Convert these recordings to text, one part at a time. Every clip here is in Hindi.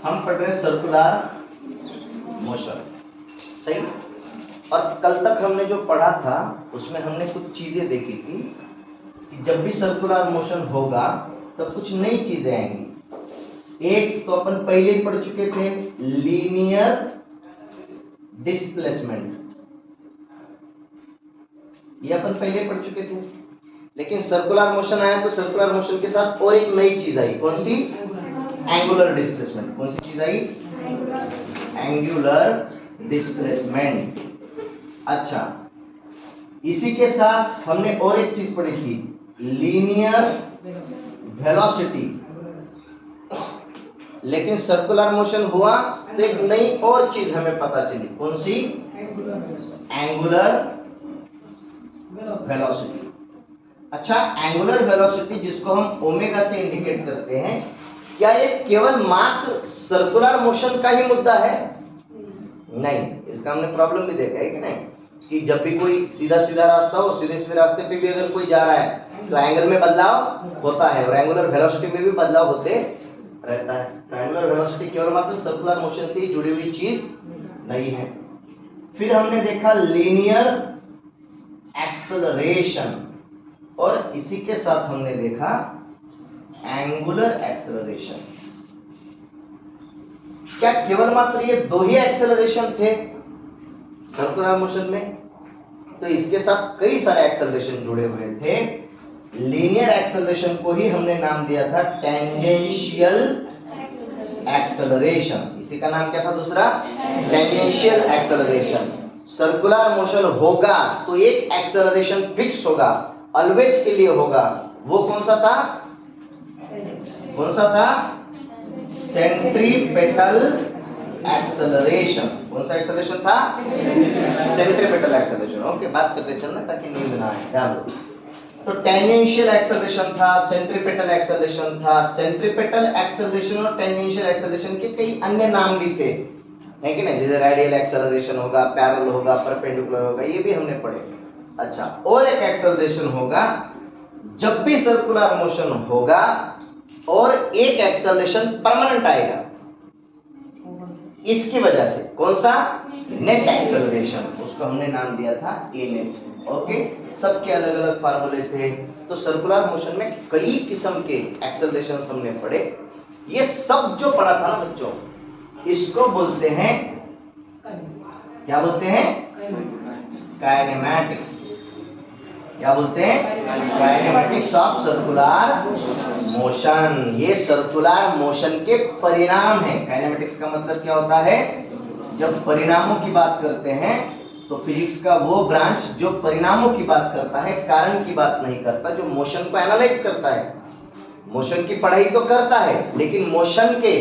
हम पढ़ रहे हैं सर्कुलर मोशन, सही। और कल तक हमने जो पढ़ा था उसमें हमने कुछ चीजें देखी थी कि जब भी सर्कुलर मोशन होगा तब कुछ नई चीजें आएंगी। एक तो अपन पहले ही पढ़ चुके थे, लीनियर डिस्प्लेसमेंट, ये अपन पहले पढ़ चुके थे। लेकिन सर्कुलर मोशन आया तो सर्कुलर मोशन के साथ और एक नई चीज आई, कौन सी? Angular displacement. कौन सी चीज आई? Angular displacement. अच्छा, इसी के साथ हमने और एक चीज पढ़ी थी, लीनियर वेलोसिटी। लेकिन सर्कुलर मोशन हुआ तो एक नई और चीज हमें पता चली, कौन सी? Angular velocity. अच्छा, एंगुलर वेलोसिटी जिसको हम ओमेगा से इंडिकेट करते हैं, क्या ये केवल मात्र सर्कुलर मोशन का ही मुद्दा है? नहीं, इसका हमने प्रॉब्लम भी देखा है कि नहीं, कि जब भी कोई सीधा सीधा रास्ता हो, सीधे सीधे रास्ते पे भी अगर कोई जा रहा है तो एंगल में बदलाव होता है और एंगुलर वेलोसिटी में भी बदलाव होते रहता है। तो एंगुलर वेलोसिटी केवल मात्र सर्कुलर मोशन से ही जुड़ी हुई चीज नहीं है। फिर हमने देखा लीनियर एक्सेलरेशन और इसी के साथ हमने देखा एंगुलर एक्सेलरेशन। क्या केवल मात्र ये दो ही एक्सेलरेशन थे सर्कुलर मोशन में? तो इसके साथ कई सारे एक्सेलरेशन जुड़े हुए थे। लीनियर एक्सेलरेशन को ही हमने नाम दिया था टेंजेंशियल एक्सेलरेशन। इसी का नाम क्या था दूसरा? Tangential acceleration. सर्कुलर मोशन होगा तो एक एक्सेलरेशन फिक्स होगा, ऑलवेज के लिए होगा। वो कौन सा था? कौन सा था? Centripetal acceleration. कौन सा एक्सेलरेशन था? Centripetal acceleration. ओके, बात करते चलना ताकि नींद ना आए, ध्यान दो। तो टेंजेंशियल एक्सेलरेशन था, सेंट्रीपेटल एक्सेलरेशन था। सेंट्रीपेटल एक्सेलरेशन और टेंजेंशियल एक्सेलरेशन के कई अन्य नाम भी थे, है कि नहीं? जैसे रेडियल एक्सेलरेशन होगा, पैरेलल होगा, परपेंडिकुलर होगा, ये भी हमने पढ़े। अच्छा, और एक एक्सेलरेशन होगा जब भी सर्कुलर मोशन होगा और एक एक्सेलरेशन परमानेंट आएगा, इसकी वजह से। कौन सा? Net acceleration. उसको हमने नाम दिया था ए नेट। ओके, सबके अलग अलग फार्मूले थे। तो सर्कुलर मोशन में कई किस्म के एक्सेलरेशन हमने पढ़े। ये सब जो पढ़ा था ना बच्चों, इसको बोलते हैं, क्या बोलते हैं? काइनेमैटिक्स। क्या बोलते हैं? Kinematics of circular motion. ये सर्कुलर मोशन के परिणाम है। काइनेमैटिक्स का मतलब क्या होता है? जब परिणामों की बात करते हैं तो फिजिक्स का वो ब्रांच जो परिणामों की बात करता है, कारण की बात नहीं करता, जो मोशन को एनालाइज करता है। मोशन की पढ़ाई तो करता है लेकिन मोशन के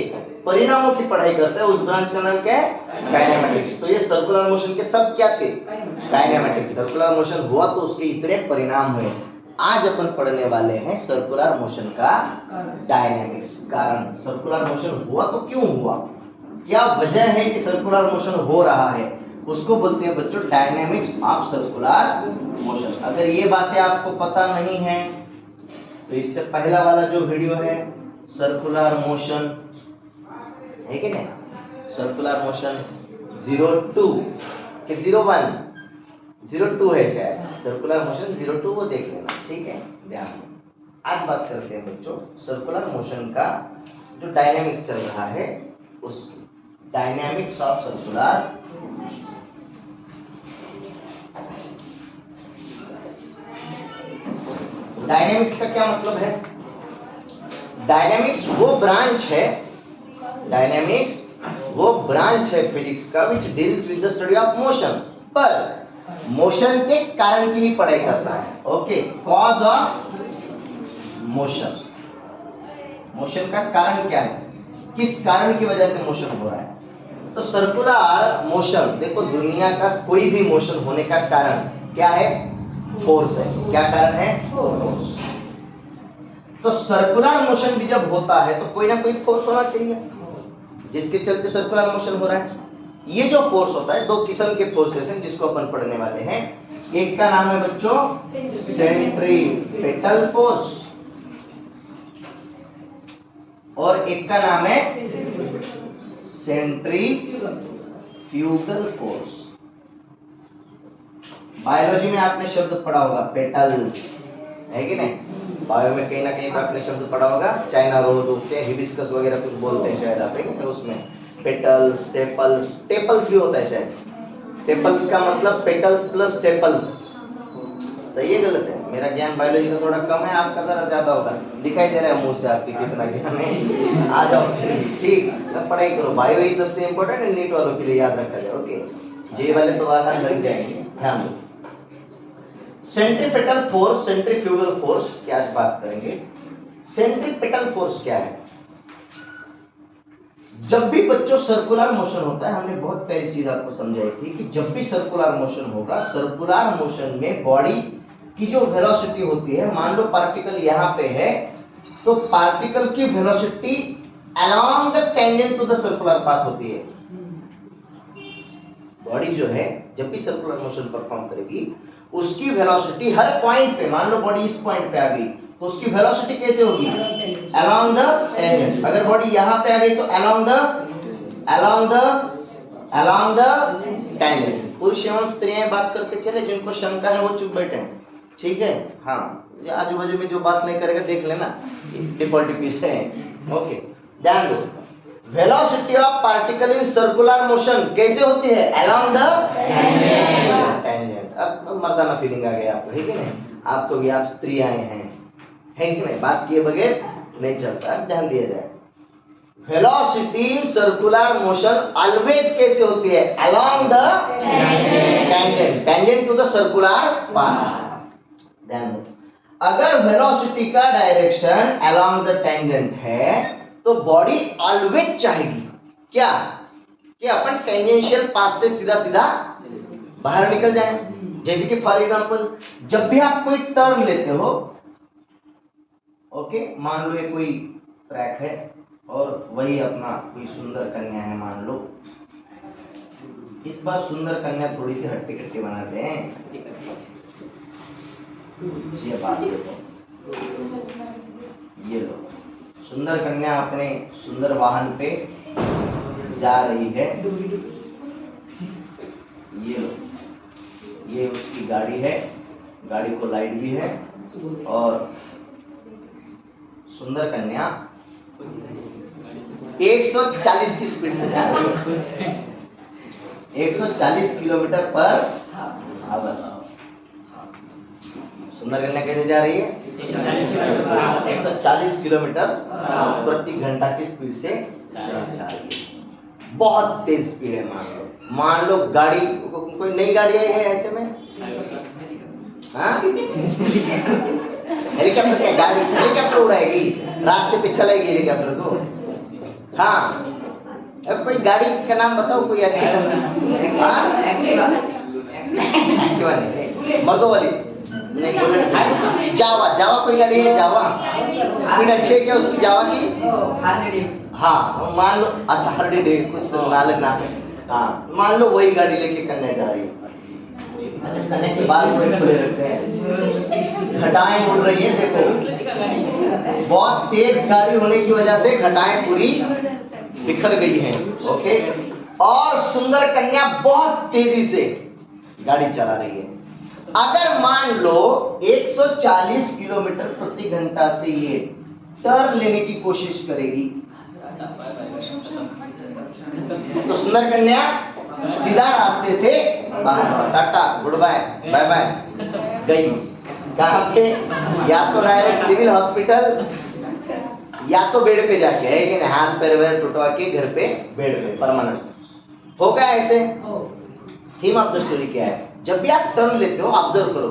परिणामों की पढ़ाई करता है, उस ब्रांच का नाम क्या है? काइनेमैटिक्स। तो ये सर्कुलर मोशन के सब क्या थे? काइनेमैटिक्स। सर्कुलर मोशन हुआ तो उसके इतने परिणाम हुए। आज अपन पढ़ने वाले हैं सर्कुलर मोशन का डायनेमिक्स, कारण। सर्कुलर मोशन हुआ तो क्यों हुआ, क्या वजह है कि सर्कुलर मोशन हो रहा है, उसको बोलते हैं बच्चों डायनेमिक्स ऑफ सर्कुलर मोशन। अगर ये बातें आपको पता नहीं है तो इससे पहला वाला जो वीडियो है सर्कुलर मोशन, है कि नहीं? सर्कुलर मोशन 02 कि 01, 02 है शायद, सर्कुलर मोशन 02, वो देख लेना, ठीक है? ध्यान। आज बात करते हैं बच्चों सर्कुलर मोशन का जो डायनेमिक्स चल रहा है, उस डायनेमिक्स ऑफ सर्कुलर। डायनेमिक्स का क्या मतलब है? डायनेमिक्स वो ब्रांच है, डायनेमिक्स वो ब्रांच है फिजिक्स का which deals with the study of motion, पर मोशन के कारण की ही पढ़ाई करता है। Okay, cause of motion. Motion का कारण क्या है, किस कारण की वजह से मोशन हो रहा है? तो सर्कुलर मोशन, देखो दुनिया का कोई भी मोशन होने का कारण क्या है? फोर्स है। क्या कारण है? फोर्स। तो सर्कुलर मोशन भी जब होता है तो कोई ना कोई फोर्स होना चाहिए जिसके चलते सर्कुलर मोशन हो रहा है। ये जो फोर्स होता है, दो किस्म के फोर्सेस हैं जिसको अपन पढ़ने वाले हैं। एक का नाम है बच्चों सेंट्रीपेटल फोर्स और एक का नाम है सेंट्रीफ्यूगल फोर्स। बायोलॉजी में आपने शब्द पढ़ा होगा पेटल्स, है कि नहीं? बायो में कहीं ना कहीं पे आपने शब्द पढ़ा होगा, चाइना रोज होते हैं, हिबिस्कस वगैरह कुछ बोलते हैं शायद आप, है कि उसमें पेटल्स, सेपल्स, टेपल्स भी होता है शायद। टेपल्स का मतलब पेटल्स प्लस सेपल्स। सही है गलत है? मेरा ज्ञान बायोलॉजी का थोड़ा कम है, आपका जरा ज्यादा होगा। दिखाई दे रहा है मुंह से आपके कितना ज्ञान है। आ जाओ ठीक, अब पढ़ाई करो। बायो ही सबसे इम्पोर्टेंट है, नीट वालों के लिए याद रखा जाए। ओके, जे वाले तो आसान लग जाएंगे, ध्यान दो। सेंट्रीपेटल फोर्स, सेंट्रीफ्यूगल फोर्स की आज बात करेंगे। सेंट्रीपेटल फोर्स क्या है? जब भी बच्चों सर्कुलर मोशन होता है, हमने बहुत पहली चीज आपको समझाई थी कि जब भी सर्कुलर मोशन होगा, सर्कुलर मोशन में बॉडी की जो वेलोसिटी होती है, मान लो पार्टिकल यहाँ पे है, तो पार्टिकल की velocity along the tangent to the circular path होती है। बॉडी जो है जब भी सर्कुलर मोशन परफॉर्म करेगी, उसकी वेलोसिटी हर पॉइंट पे, मान लो बॉडी इस पॉइंट पे आ गई, तो उसकी वेलोसिटी कैसे होगी? Along the tangent. अगर बॉडी यहाँ पे आ गई तो अलोंग द टेंजेंट। पुरुष एवं स्त्रियां बात करके चले, जिनको शंका है वो चुप बैठे हैं, ठीक है? हाँ, आजू बाजू में जो बात नहीं करेगा देख लेना, डिफॉल्ट पीस है। ओके, ध्यान दो। Velocity of particle in circular motion कैसे होती है? Along the tangent. अब मर्दाना फीलिंग आ गया आपको, है कि नहीं? आप तो भी आप स्त्री आए हैं, है कि नहीं? बात किए बगैर नहीं चलता, ध्यान दिया जाए। Velocity in circular motion always कैसे होती है? Along the tangent to the circular path. ध्यान दो, अगर वेलोसिटी का डायरेक्शन अलोंग द टेंजेंट है, तो बॉडी ऑलवेज चाहेगी क्या? कि अपन टेंजेंशियल पाथ से सीधा सीधा बाहर निकल जाए। जैसे कि फॉर एग्जांपल, जब भी आप कोई टर्न लेते हो, ओके, मान लो ये कोई ट्रैक है और वही अपना कोई सुंदर कन्या है, मान लो। इस बार सुंदर कन्या थोड़ी सी हट्टी कट्टी बनाते हैं, ये बात देखो, ये लो, सुंदर कन्या अपने सुंदर वाहन पे जा रही है। ये लो, ये उसकी गाड़ी है, गाड़ी को लाइट भी है, और सुंदर कन्या 140 की स्पीड से जा रही है, 140 किलोमीटर पर आवर। सुंदर कन्या कैसे जा रही है? 140 किलोमीटर प्रति घंटा की स्पीड से जा रही है। बहुत तेज स्पीड है। मान लो गाड़ी, कोई नई गाड़ी आई है ऐसे में, हाँ? हेलीकॉप्टर क्या गाड़ी? हेलीकॉप्टर उड़ाएगी, रास्ते पे चलेगी हेलीकॉप्टर को। हाँ, अब कोई गाड़ी का नाम बताओ, कोई अच्छी एक्टिवा नहीं, मर्दों वाली नहीं, जावा, जावा कोई गाड़ी है, जावा स्पीड अच्छी है क्या उसकी, जावा की? हाँ, मान लो, अच्छा हार्डी डे कुछ नालक ना है, हाँ, मान लो वही गाड़ी लेके कन्या जा रही है। अच्छा, कन्या के बाल थोड़े खुले रखते हैं, घटाएं उड़ रही है, देखो बहुत तेज गाड़ी होने की वजह से घटाएं पूरी बिखर गई हैं। ओके, और सुंदर कन्या बहुत तेजी से गाड़ी चला रही है। अगर मान लो 140 किलोमीटर प्रति घंटा से ये टर्न लेने की कोशिश करेगी, तो सुंदर कन्या सीधा रास्ते से बाहर, ta-ta goodbye bye bye गई। कहाँ पे? या तो डायरेक्ट सिविल हॉस्पिटल, या तो बेड पे जाके, है कि नहीं, हाथ पैर वैर टुटवा के घर पे बेड पे परमानेंट हो गया। ऐसे थीम ऑफ द स्टोरी क्या है? जब भी आप टर्न लेते हो, ऑब्जर्व करो,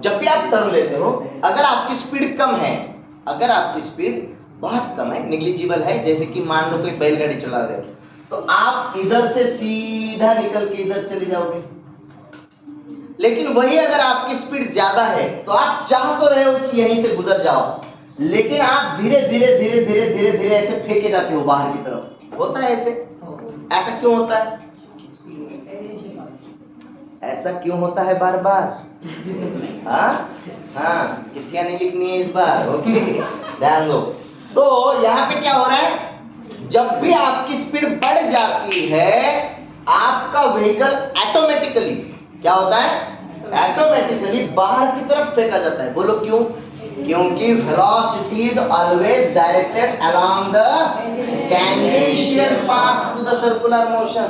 जब भी आप टर्न लेते हो, अगर आपकी स्पीड कम है, अगर आपकी स्पीड बहुत कम है, निग्लिजिबल है, जैसे कि मान लो कोई बैलगाड़ी चला रहे हो, तो आप इधर से सीधा निकल के इधर चले जाओगे। लेकिन वही अगर आपकी स्पीड ज्यादा है, तो आप चाह तो रहे हो कि यहीं से गुजर जाओ, लेकिन आप धीरे धीरे धीरे धीरे धीरे धीरे ऐसे फेंके जाते हो बाहर की तरफ। होता है ऐसे? ऐसा क्यों होता है? ऐसा क्यों होता है बार बार? हाँ, चिट्ठियां नहीं लिखनी है इस बार। ओके, ध्यान दो। तो यहाँ पे क्या हो रहा है? जब भी आपकी स्पीड बढ़ जाती है आपका व्हीकल ऑटोमेटिकली क्या होता है, ऑटोमेटिकली बाहर की तरफ फेंका जाता है। बोलो क्यों? क्योंकि velocity is always directed along the tangential path to the circular motion.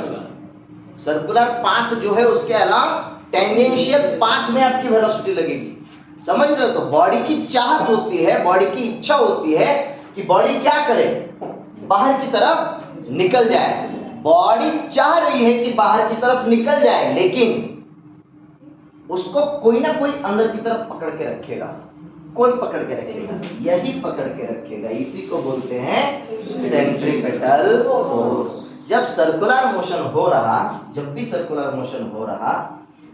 Circular path जो है उसके अलावा टेंजेंशियल पाथ में आपकी वेलोसिटी लगेगी। समझ रहे हो? तो बॉडी की चाहत होती है, बॉडी की इच्छा होती है कि बॉडी क्या करे, बाहर की तरफ निकल जाए। बॉडी चाह रही है कि बाहर की तरफ निकल जाए, लेकिन उसको कोई ना कोई अंदर की तरफ पकड़ के रखेगा। कौन पकड़ के रखेगा? यही पकड़ के रखेगा। इसी को बोलते हैं सेंट्रीपिटल फोर्स। जब सर्कुलर मोशन हो रहा, जब भी सर्कुलर मोशन हो रहा,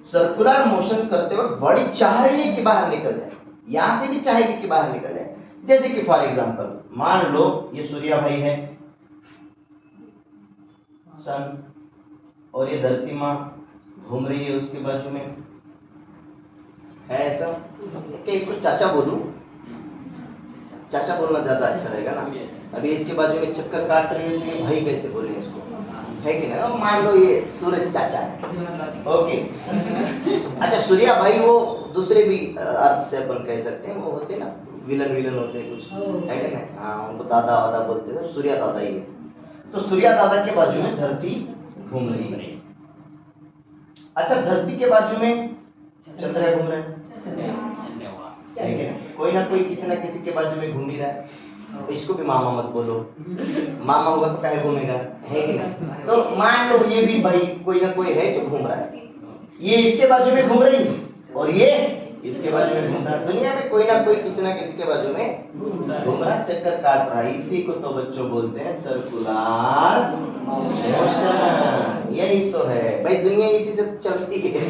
सर्कुलर मोशन करते वक्त बॉडी चाह रही है कि बाहर निकल जाए, यहां से भी चाहेगी कि बाहर निकल जाए। जैसे कि फॉर एग्जांपल मान लो ये सूर्या भाई है, सन, और ये धरती माँ घूम रही है उसके बाजू में, है ऐसा? क्या इसको चाचा बोलूं? चाचा बोलना ज्यादा अच्छा रहेगा ना। अभी इसके बाजू में चक्कर काट रही है तो ये भाई कैसे बोले इसको, है कि ना? मान लो ये सूरज चाचा है, ओके। अच्छा सूर्या भाई वो दूसरे भी अर्थ से अपन कह सकते हैं, वो होते ना विलन विलन होते हैं कुछ, है कि ना? हाँ, उनको दादा वादा बोलते हैं, सूर्या दादा ही है। तो सूर्या दादा के बाजू में धरती घूम रही है। अच्छा धरती के बाजू में चंद्र घूम रहा है, कोई ना कोई किसी ना किसी के बाजू में घूम ही रहा है। तो इसको भी मामा मत बोलो, मामा होगा तो काहे घूमेगा, है कि नहीं? तो मान लो ये भी भाई कोई ना कोई है जो घूम रहा है, ये इसके बाजू में घूम रही है और ये इसके बाजू में घूम रहा है। दुनिया में कोई ना कोई किसी ना किसी के बाजू में घूम रहा है, चक्कर काट रहा है। इसी को तो बच्चों बोलते हैं सर्कुलर मोशन। यही तो है भाई, दुनिया इसी से चलती है।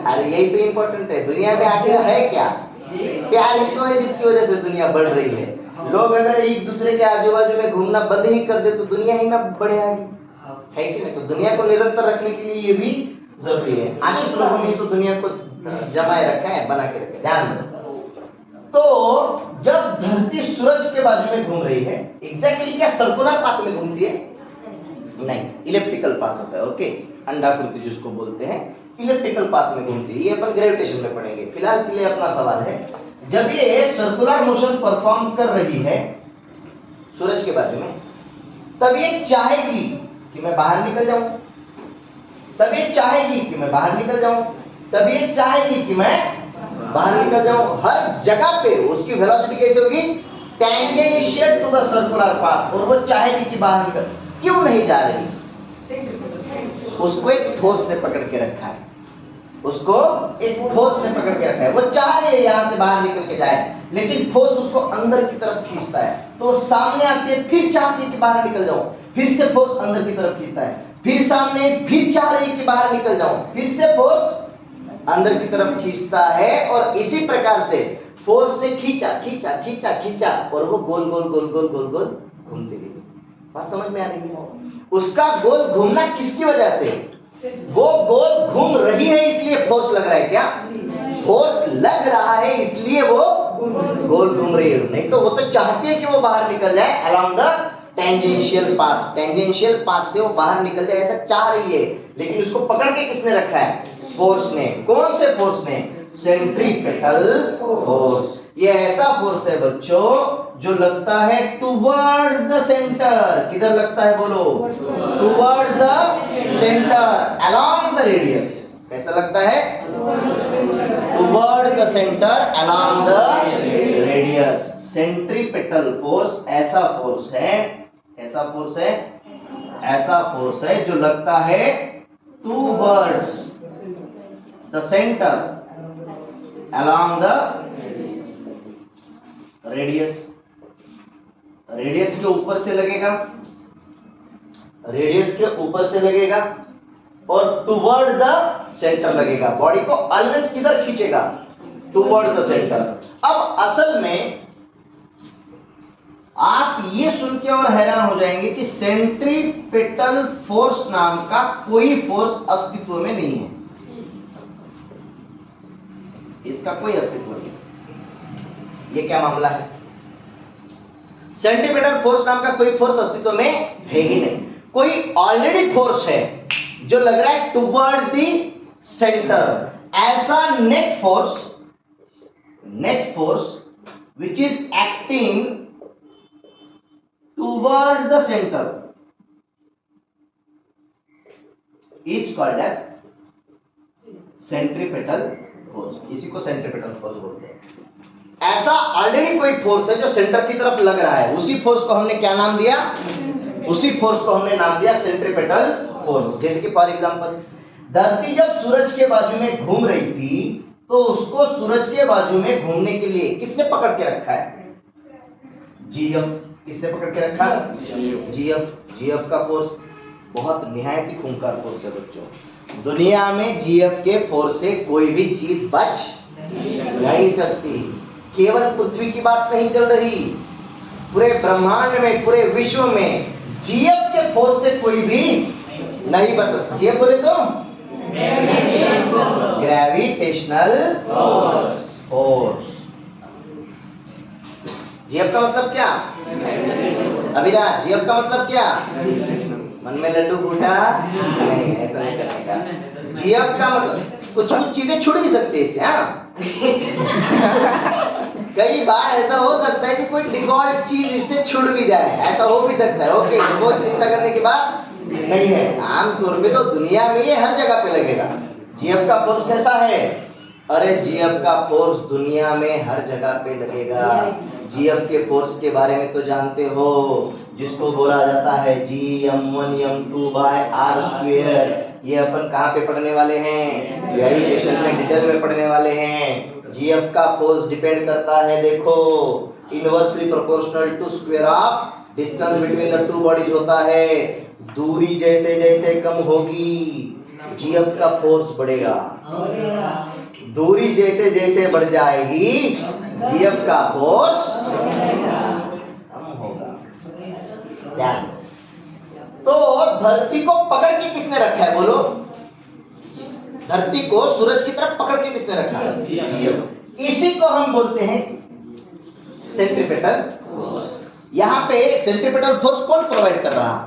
अरे यही तो इम्पोर्टेंट है। दुनिया में आखिर है क्या? प्यार ही तो है जिसकी वजह से दुनिया बढ़ रही है। लोग अगर एक दूसरे के आजू बाजू में घूमना बंद ही कर दे तो दुनिया ही ना बढ़ेगी, है कि नहीं? तो दुनिया को निरंतर रखने के लिए ये भी जरूरी है। आशिक लोगों ने तो दुनिया को जमाए रखा है, बना के रखा है, ध्यान दो। तो जब धरती सूरज के बाजू में घूम रही है, एग्जैक्टली क्या सर्कुलर पाथ में घूमती है? नहीं, इलिप्टिकल पाथ होता है, ओके। अंडाकृति जिसको बोलते हैं, इलिप्टिकल पाथ में घूमती है। ये अपन ग्रेविटेशन में पढ़ेंगे। फिलहाल के लिए अपना सवाल है, जब ये सर्कुलर मोशन परफॉर्म कर रही है सूरज के बाजू में, तब ये चाहेगी कि मैं बाहर निकल जाऊं, तब ये चाहेगी कि मैं बाहर निकल जाऊं, तब ये चाहेगी कि मैं बाहर निकल जाऊं। हर जगह पे उसकी वेलोसिटी कैसे होगी? Tangential to the circular path. और वो चाहेगी कि बाहर निकल, क्यों नहीं जा रही? उसको एक फोर्स ने पकड़ के रखा है, उसको एक फोर्स ने पकड़ के रखा है। वो चाह रही है यहां से बाहर निकल के जाए, लेकिन फोर्स उसको अंदर की तरफ खींचता है। तो सामने आती है, फिर चाहती है कि बाहर निकल जाऊं, फिर से फोर्स अंदर की तरफ खींचता है, फिर सामने, फिर चाह रही है कि बाहर निकल जाऊं, फिर से फोर्स अंदर की तरफ खींचता है। और इसी प्रकार से फोर्स ने खींचा खींचा खींचा खींचा और वो गोल गोल गोल गोल गोल गोल घूमती गई। बात समझ में आ रही है? उसका गोल घूमना किसकी वजह से? वो गोल घूम रही है इसलिए फोर्स लग रहा है क्या? फोर्स लग रहा है इसलिए वो गोल घूम रही है। नहीं तो वो तो चाहती है कि वो बाहर निकल जाए along the tangential path. Tangential path से वो बाहर निकल जाए ऐसा चाह रही है, लेकिन उसको पकड़ के किसने रखा है? फोर्स ने। कौन से फोर्स ने? Centripetal force. ये ऐसा फोर्स है बच्चों जो लगता है टुवर्ड्स द सेंटर। किधर लगता है बोलो? Towards the centre along the radius. कैसा लगता है? Towards the centre along the radius. Centripetal force ऐसा फोर्स है, ऐसा फोर्स है, ऐसा फोर्स है जो लगता है towards the centre along the radius. Radius के ऊपर से लगेगा, रेडियस के ऊपर से लगेगा और टुवर्ड्स द सेंटर लगेगा। बॉडी को ऑलवेज किधर खींचेगा? Towards the centre. अब असल में आप ये सुन के और हैरान हो जाएंगे कि सेंट्रीपिटल फोर्स नाम का कोई फोर्स अस्तित्व में नहीं है। इसका कोई अस्तित्व नहीं। ये क्या मामला है? सेंट्रीपिटल फोर्स नाम का कोई फोर्स अस्तित्व में है ही नहीं। कोई ऑलरेडी फोर्स है जो लग रहा है टुवर्ड्स द सेंटर, ऐसा net force which is acting towards the center is called as centripetal force। इसी को सेंट्रीपिटल फोर्स बोलते हैं। ऐसा ऑलरेडी कोई फोर्स है जो सेंटर की तरफ लग रहा है, उसी फोर्स को हमने क्या नाम दिया? उसी फोर्स को हमने नाम दिया सेंट्रीपिटल फोर्स। जैसे कि फॉर एग्जांपल, धरती जब सूरज के बाजू में घूम रही थी तो उसको सूरज के बाजू में घूमने के लिए किसने पकड़ के रखा है? जीएफ। किसने पकड़ के रखा? जीएफ का फोर्स बहुत निहायत ही खूंखार फोर्स है बच्चों। दुनिया में जीएफ के फोर्स से कोई भी चीज बच नहीं सकती। केवल पृथ्वी की बात नहीं चल रही, पूरे ब्रह्मांड में, पूरे विश्व में जीएफ के फोर्स से कोई भी नहीं बच सकता। जीएफ बोले तो ग्रेविटेशनल फोर्स। जीएफ का मतलब क्या? अभिराज, जीएफ का मतलब क्या? मन में लड्डू फूटा नहीं, ऐसा नहीं करने का। जीएफ का मतलब कुछ चीजें छूट भी सकती है इससे। हाँ कई बार ऐसा हो सकता है कि कोई डिफॉल्ट चीज इससे छूट भी जाए, ऐसा हो भी सकता है। ओके, तो बहुत चिंता करने की बात नहीं है। आमतौर पे तो दुनिया में ये हर जगह पे लगेगा। जीएफ का फोर्स कैसा है? अरे जीएफ का फोर्स दुनिया में हर जगह पे लगेगा। जीएफ के फोर्स के बारे में तो जानते हो, जिसको बोला जाता है G(m1m2/r²). ये अपन कहाँ पे पढ़ने वाले हैं? ग्रेविटेशन में डिटेल में पढ़ने वाले हैं। जीएफ का फोर्स डिपेंड करता है, देखो, inversely proportional to square of distance between the two bodies होता है। दूरी जैसे जैसे कम होगी जीएफ का फोर्स बढ़ेगा, दूरी जैसे जैसे बढ़ जाएगी जीएफ का फोर्स कम होगा। ध्यान। तो धरती को पकड़ के किसने रखा है? बोलो, धरती को सूरज की तरफ पकड़ के किसने रखा है? जीएफ। इसी को हम बोलते हैं सेंट्रीपिटल फोर्स। यहाँ पे सेंट्रीपिटल फोर्स कौन प्रोवाइड कर रहा है?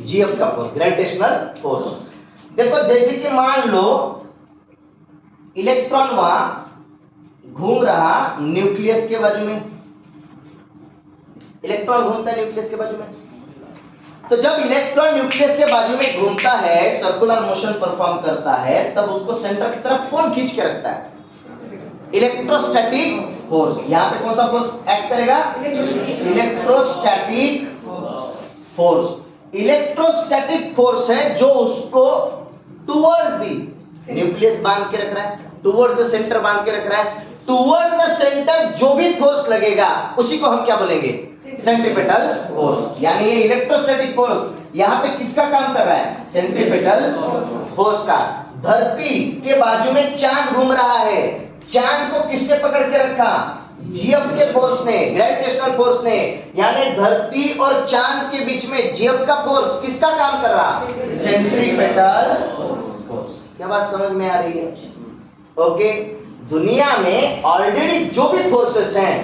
जीएफ का फोर्स, ग्रेविटेशनल फोर्स। देखो, जैसे कि मान लो इलेक्ट्रॉन वहां घूम रहा न्यूक्लियस के बाजू में, इलेक्ट्रॉन घूमता है न्यूक्लियस के बाजू में। तो जब इलेक्ट्रॉन न्यूक्लियस के बाजू में घूमता है, सर्कुलर मोशन परफॉर्म करता है, तब उसको सेंटर की तरफ कौन खींच के रखता है? Electrostatic force. यहाँ पे कौन सा फोर्स एक्ट करेगा? Electrostatic force. इलेक्ट्रोस्टैटिक फोर्स है जो उसको टुवर्ड्स द न्यूक्लियस बांध के रख रहा है, टुवर्ड्स द सेंटर बांध के रख रहा है। टुवर्ड्स द सेंटर जो भी फोर्स लगेगा उसी को हम क्या बोलेंगे? Centripetal force. यानी ये इलेक्ट्रोस्टैटिक फोर्स यहाँ पे किसका काम कर रहा है? सेंट्रीपिटल फोर्स का। धरती के बाजू में चांद घूम रहा है, चांद को किसने पकड़ के रखा? जीएफ के फोर्स ने, ग्रेविटेशनल फोर्स ने। यानी धरती और चांद के बीच में जीएफ का फोर्स किसका काम कर रहा? Centripetal force. क्या बात समझ में आ रही है? ओके। दुनिया में ऑलरेडी जो भी फोर्सेस हैं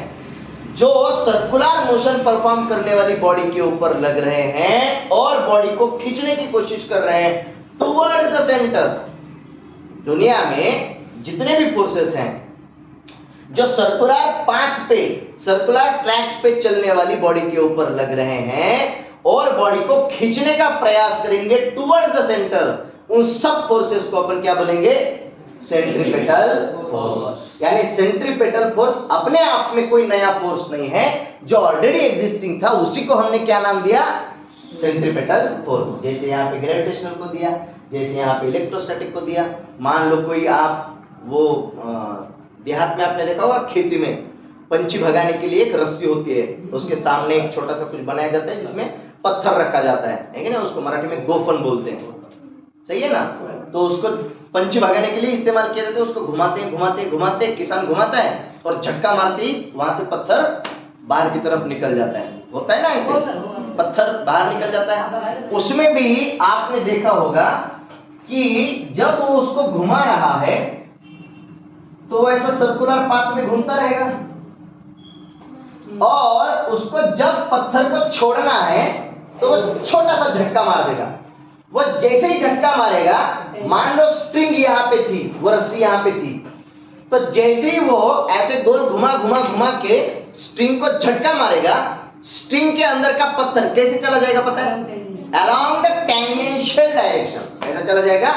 जो सर्कुलर मोशन परफॉर्म करने वाली बॉडी के ऊपर लग रहे हैं और बॉडी को खींचने की कोशिश कर रहे हैं टुवर्ड्स द सेंटर, दुनिया में जितने भी फोर्सेस हैं जो सर्कुलर पाथ पे, सर्कुलर ट्रैक पे चलने वाली बॉडी के ऊपर लग रहे हैं और बॉडी को खींचने का प्रयास करेंगे टुवर्ड्स द सेंटर, उन सब फोर्सेस को अपन क्या बोलेंगे? Centripetal force. यानी सेंट्रीपिटल फोर्स अपने आप में कोई नया फोर्स नहीं है, जो ऑलरेडी एग्जिस्टिंग था उसी को हमने क्या नाम दिया? Centripetal force. जैसे यहाँ पे ग्रेविटेशनल को दिया, जैसे यहाँ पे इलेक्ट्रोस्टैटिक को दिया। मान लो कोई आप वो देहात में आपने देखा होगा, खेती में पंछी भगाने के लिए एक रस्सी होती है, उसके सामने एक छोटा सा कुछ बनाया जाता है जिसमें पत्थर रखा जाता है कि ना, उसको मराठी में गोफन बोलते हैं, सही है ना। तो उसको पंछी भगाने के लिए इस्तेमाल किया जाता है। उसको घुमाते घुमाते घुमाते किसान घुमाता है और झटका मारते ही वहां से पत्थर बाहर की तरफ निकल जाता है, होता है ना ऐसे, पत्थर बाहर निकल जाता है। उसमें भी आपने देखा होगा कि जब वो उसको घुमा रहा है तो ऐसा सर्कुलर पाथ में घूमता रहेगा, और उसको जब पत्थर को छोड़ना है तो वो छोटा सा झटका मार देगा। वो जैसे ही झटका मारेगा, मान लो स्ट्रिंग यहाँ पे थी, वो रस्सी यहाँ पे थी, तो जैसे ही वो ऐसे गोल घुमा घुमा घुमा के स्ट्रिंग को झटका मारेगा, स्ट्रिंग के अंदर का पत्थर कैसे चला जाएगा पता है? Along the tangential direction. कैसा चला जाएगा?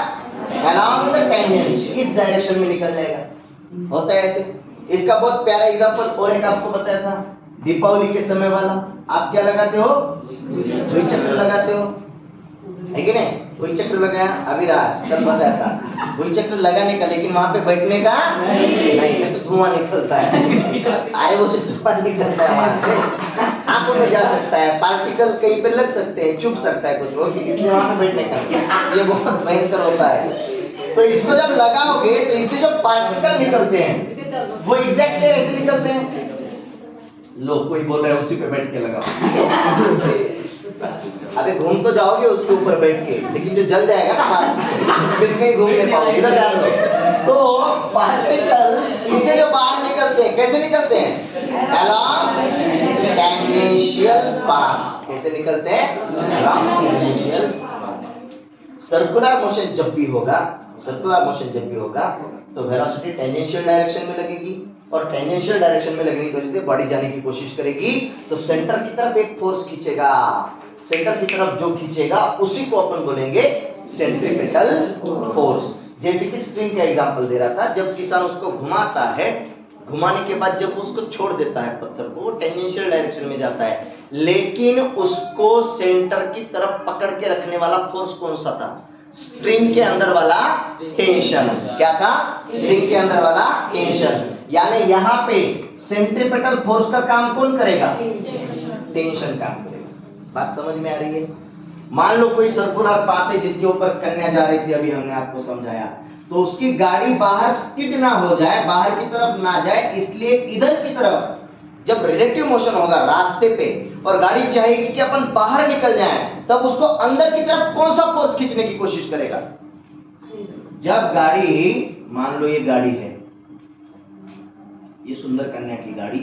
अलोंग द टेंजेंशियल, इस डायरेक्शन में निकल जाएगा। होता है ऐसे। इसका बहुत प्यारा एग्जांपल और एक आपको बताया था, दीपावली के समय वाला। आप क्या लगाते हो? रुई चक्र लगाते हो, है कि नहीं? रुई चक्र लगाया अभिराज कल बताया था, रुई चक्र लगाने का, लेकिन वहां पे बैठने का नहीं, तो धुआं निकलता है। अरे वो जो धुआं निकलता है वहां से आंखों में जा सकता है, पार्टिकल कहीं पे लग सकते हैं, चुभ सकता है कुछ, वो इसलिए वहां पे बैठने का ये बहुत भयंकर होता है। तो इसको जब लगाओगे तो इससे जो पार्टिकल निकलते हैं वो एग्जैक्टली ऐसे निकलते हैं। लोग कोई बोल रहे हैं उसी पे बैठ के लगाओ। अबे घूम तो जाओगे उसके ऊपर बैठ के, लेकिन जो जल जाएगा ना बाहर, फिर कहीं घूम नहीं पाओगे। इधर ध्यान दो। तो पार्टिकल इससे जो बाहर निकलते हैं, कैसे निकलते हैं? Along tangential path. कैसे निकलते हैं? Along tangential path. Circular motion जब भी होगा, सर्कुलर मोशन जब भी होगा तो वेलोसिटी टेंजेंशियल डायरेक्शन में लगेगी, और टेंजेंशियल डायरेक्शन में लगने की वजह से बॉडी जाने की कोशिश करेगी, तो सेंटर की तरफ एक फोर्स खींचेगा। सेंटर की तरफ जो खींचेगा उसी को अपन बोलेंगे सेंट्रीपिटल फोर्स। जैसे कि स्प्रिंग का एग्जांपल दे रहा था, जब किसान उसको घुमाता है, घुमाने के बाद जब उसको छोड़ देता है पत्थर को, वो टेंजेंशियल डायरेक्शन में जाता है, लेकिन उसको सेंटर की तरफ पकड़ के रखने वाला फोर्स कौन सा था? स्प्रिंग के अंदर वाला टेंशन। क्या था? स्प्रिंग के अंदर वाला टेंशन। यानी यहाँ पे सेंट्रीपिटल फोर्स का काम कौन करेगा? टेंशन काम करेगा। बात समझ में आ रही है? मान लो कोई सर्कुलर पाथ है जिसके ऊपर कन्या जा रही थी, अभी हमने आपको समझाया, तो उसकी गाड़ी बाहर स्किड ना हो जाए, बाहर की तरफ ना जाए, इसलिए इधर की तरफ जब रिलेटिव मोशन होगा रास्ते पे और गाड़ी चाहेगी कि अपन बाहर निकल जाएं, तब उसको अंदर की तरफ कौन सा फोर्स खींचने की कोशिश करेगा? जब गाड़ी, मान लो ये गाड़ी है, ये सुंदर कन्या की गाड़ी,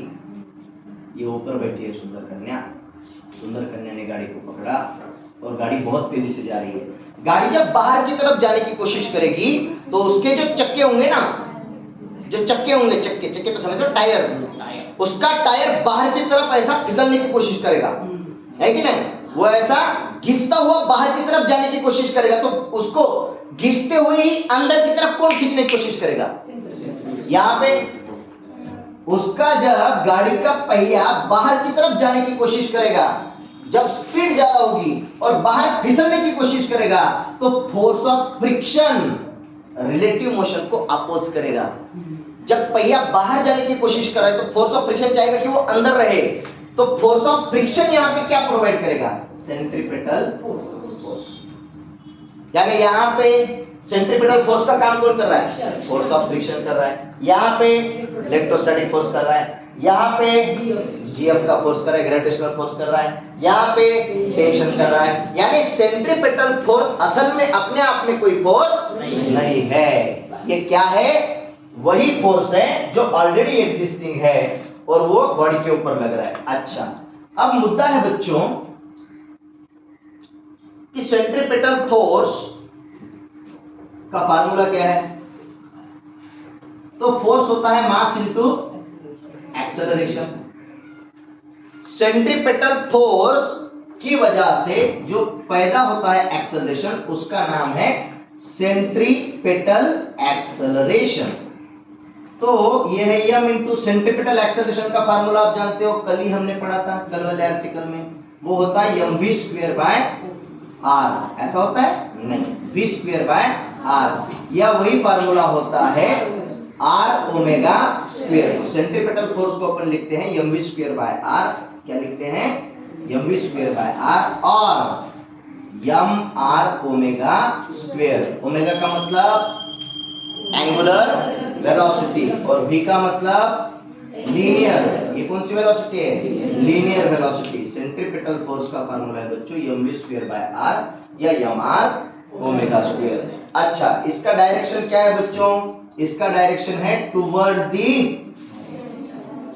ये ऊपर बैठी है सुंदर कन्या, सुंदर कन्या ने गाड़ी को पकड़ा और गाड़ी बहुत तेजी से जा रही है। गाड़ी जब बाहर की तरफ जाने की कोशिश करेगी तो उसके जो चक्के होंगे ना, जो चक्के होंगे, चक्के चक्के तो समझ लो, टायर, उसका टायर बाहर की तरफ ऐसा फिसलने की कोशिश करेगा, है कि नहीं? वो ऐसा घिसता हुआ बाहर की तरफ जाने की कोशिश करेगा, तो उसको घिसते हुए ही अंदर की तरफ कौन खींचने की कोशिश करेगा? यहाँ पे उसका जब गाड़ी का पहिया बाहर की तरफ जाने की कोशिश करेगा, जब स्पीड ज्यादा होगी और बाहर फिसलने की कोशिश करेगा, तो force of friction relative motion को अपोज करेगा। जब पहिया बाहर जाने की कोशिश कर रहा है तो फोर्स ऑफ फ्रिक्शन चाहेगा कि वो अंदर रहे, तो फोर्स ऑफ फ्रिक्शन यहाँ पे क्या प्रोवाइड करेगा? Centripetal force. यानी यहाँ पे सेंट्रीपिटल फोर्स का काम कौन कर रहा है? फोर्स ऑफ फ्रिक्शन कर रहा है। यहाँ पे इलेक्ट्रोस्टैटिक फोर्स कर रहा है, यहाँ पे जीएफ का फोर्स कर रहा है, ग्रेविटेशनल फोर्स कर रहा है, यहाँ पे टेंशन कर रहा है। यानी सेंट्रीपिटल फोर्स असल में अपने आप में कोई फोर्स नहीं है, ये क्या है? वही फोर्स है जो ऑलरेडी एग्जिस्टिंग है और वो बॉडी के ऊपर लग रहा है। अच्छा, अब मुद्दा है बच्चों कि सेंट्रीपिटल फोर्स का फार्मूला क्या है? तो फोर्स होता है mass into acceleration. Centripetal force की वजह से जो पैदा होता है एक्सेलरेशन, उसका नाम है सेंट्रीपिटल एक्सेलरेशन। तो ये है m इंटू सेंट्रीपिटल एक्सेलरेशन का फार्मूला आप जानते हो, कल ही हमने पढ़ा था, कल वाले आर्टिकल में। वो होता है mv स्क्वायर बाय r। ऐसा होता है? नहीं, v स्क्वायर बाय r, या वही फार्मूला होता है r omega square. Centripetal force को अपन लिखते हैं mv स्क्वायर बाय r। क्या लिखते हैं? mv स्क्वायर बाय r, और m r omega square. Omega का मतलब एंगुलर वेलोसिटी और v का मतलब लीनियर। ये कौन सी वेलोसिटी है? Linear velocity. सेंट्रीपिटल फोर्स का फार्मूला है बच्चों mv स्क्वायर बाय r या mr ओमेगा स्क्वायर। अच्छा, इसका डायरेक्शन क्या है बच्चों? इसका डायरेक्शन है towards the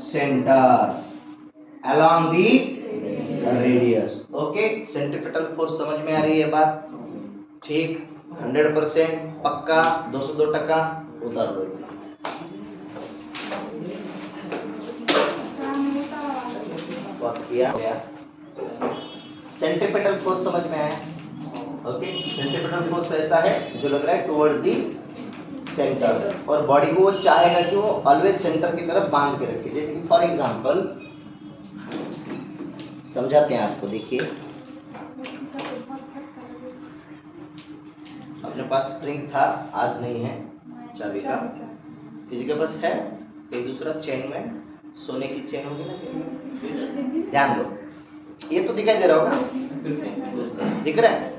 centre. along the radius. Okay, centripetal force समझ में आ रही है बात? ठीक, 100% पक्का, 202% उतार लो। बस किया गया। सेंट्रीपिटल फोर्स समझ में आया? ओके, सेंट्रीपिटल फोर्स ऐसा है जो लग रहा है टुवर्ड्स दी सेंटर, और बॉडी को वो चाहेगा कि वो ऑलवेज सेंटर की तरफ बांध के रखे। जैसे कि फॉर एग्जांपल समझाते हैं आपको, देखिए अपने पास स्प्रिंग था, आज नहीं है चाबी का, किसी के पास है? एक दूसरा चेन में सोने की चेन होगी ना, ध्यान दो, ये तो दिखाई दे रहा होगा, दिख रहा है?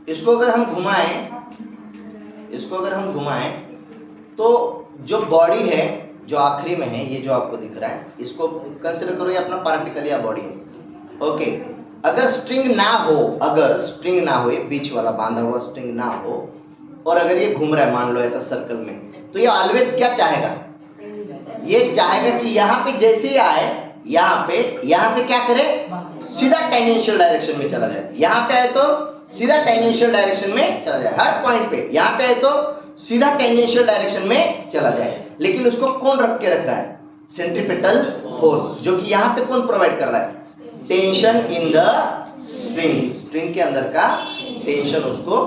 इसको अगर हम घुमाएं तो जो बॉडी है जो आखिरी में है, ये जो आपको दिख रहा है, इसको कंसीडर करो ये अपना पार्टिकल या बॉडी है। ओके, अगर स्ट्रिंग ना हो, ये बीच वाला बांधा हुआ स्ट्रिंग ना हो, और अगर ये घूम रहा है मान लो ऐसा सर्कल में, तो ये ऑलवेज क्या चाहेगा? ये चाहेगा कि यहाँ पे जैसे ही आए, यहाँ से क्या करे? सीधा टेंजेंशियल डायरेक्शन में चला जाए। यहाँ पे आए तो सीधा टेंजेंशियल डायरेक्शन में चला जाए, हर पॉइंट पे। यहाँ पे आए तो सीधा टेंजेंशियल डायरेक्शन में चला जाए। लेकिन उसको कौन रख रहा है? सेंट्रीपिटल फोर्स, जो कि यहाँ पे कौन प्रोवाइड कर रहा है? टेंशन इन द स्ट्रिंग के अंदर का टेंशन उसको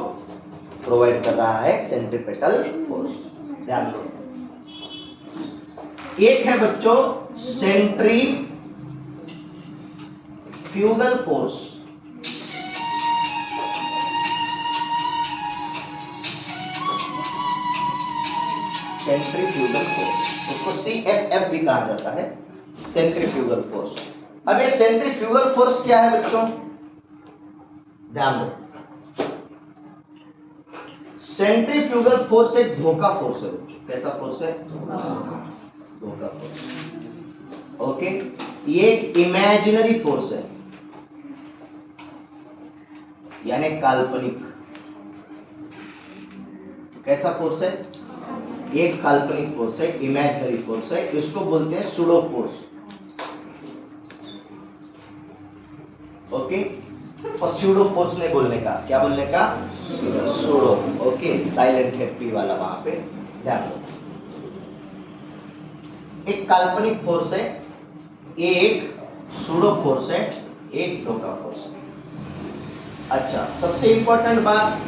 प्रोवाइड कर रहा है सेंट्रीपिटल फोर्स। ध्यान दो, एक है बच्चों सेंट्रीफ्यूगल फोर्स, उसको CFF भी कहा जाता है, सेंट्रीफ्यूगल फोर्स। अब ये सेंट्रीफ्यूगल फोर्स क्या है बच्चों? ध्यान दो, सेंट्रीफ्यूगल फोर्स एक धोखा फोर्स है बच्चों। कैसा फोर्स है? धोखा फोर्स। ओके, ये एक इमेजिनरी फोर्स है, यानी काल्पनिक। कैसा फोर्स है? एक काल्पनिक फोर्स है, इमेजिनरी फोर्स है। इसको बोलते हैं सूडो फोर्स। ओके, और सूडो फोर्स नहीं बोलने का, क्या बोलने का? सूडो। ओके, साइलेंट है पी वाला वहां पे, ध्यान दो। एक काल्पनिक फोर्स है, एक सूडो फोर्स है, एक धोखा फोर्स है। अच्छा, सबसे इंपॉर्टेंट बात,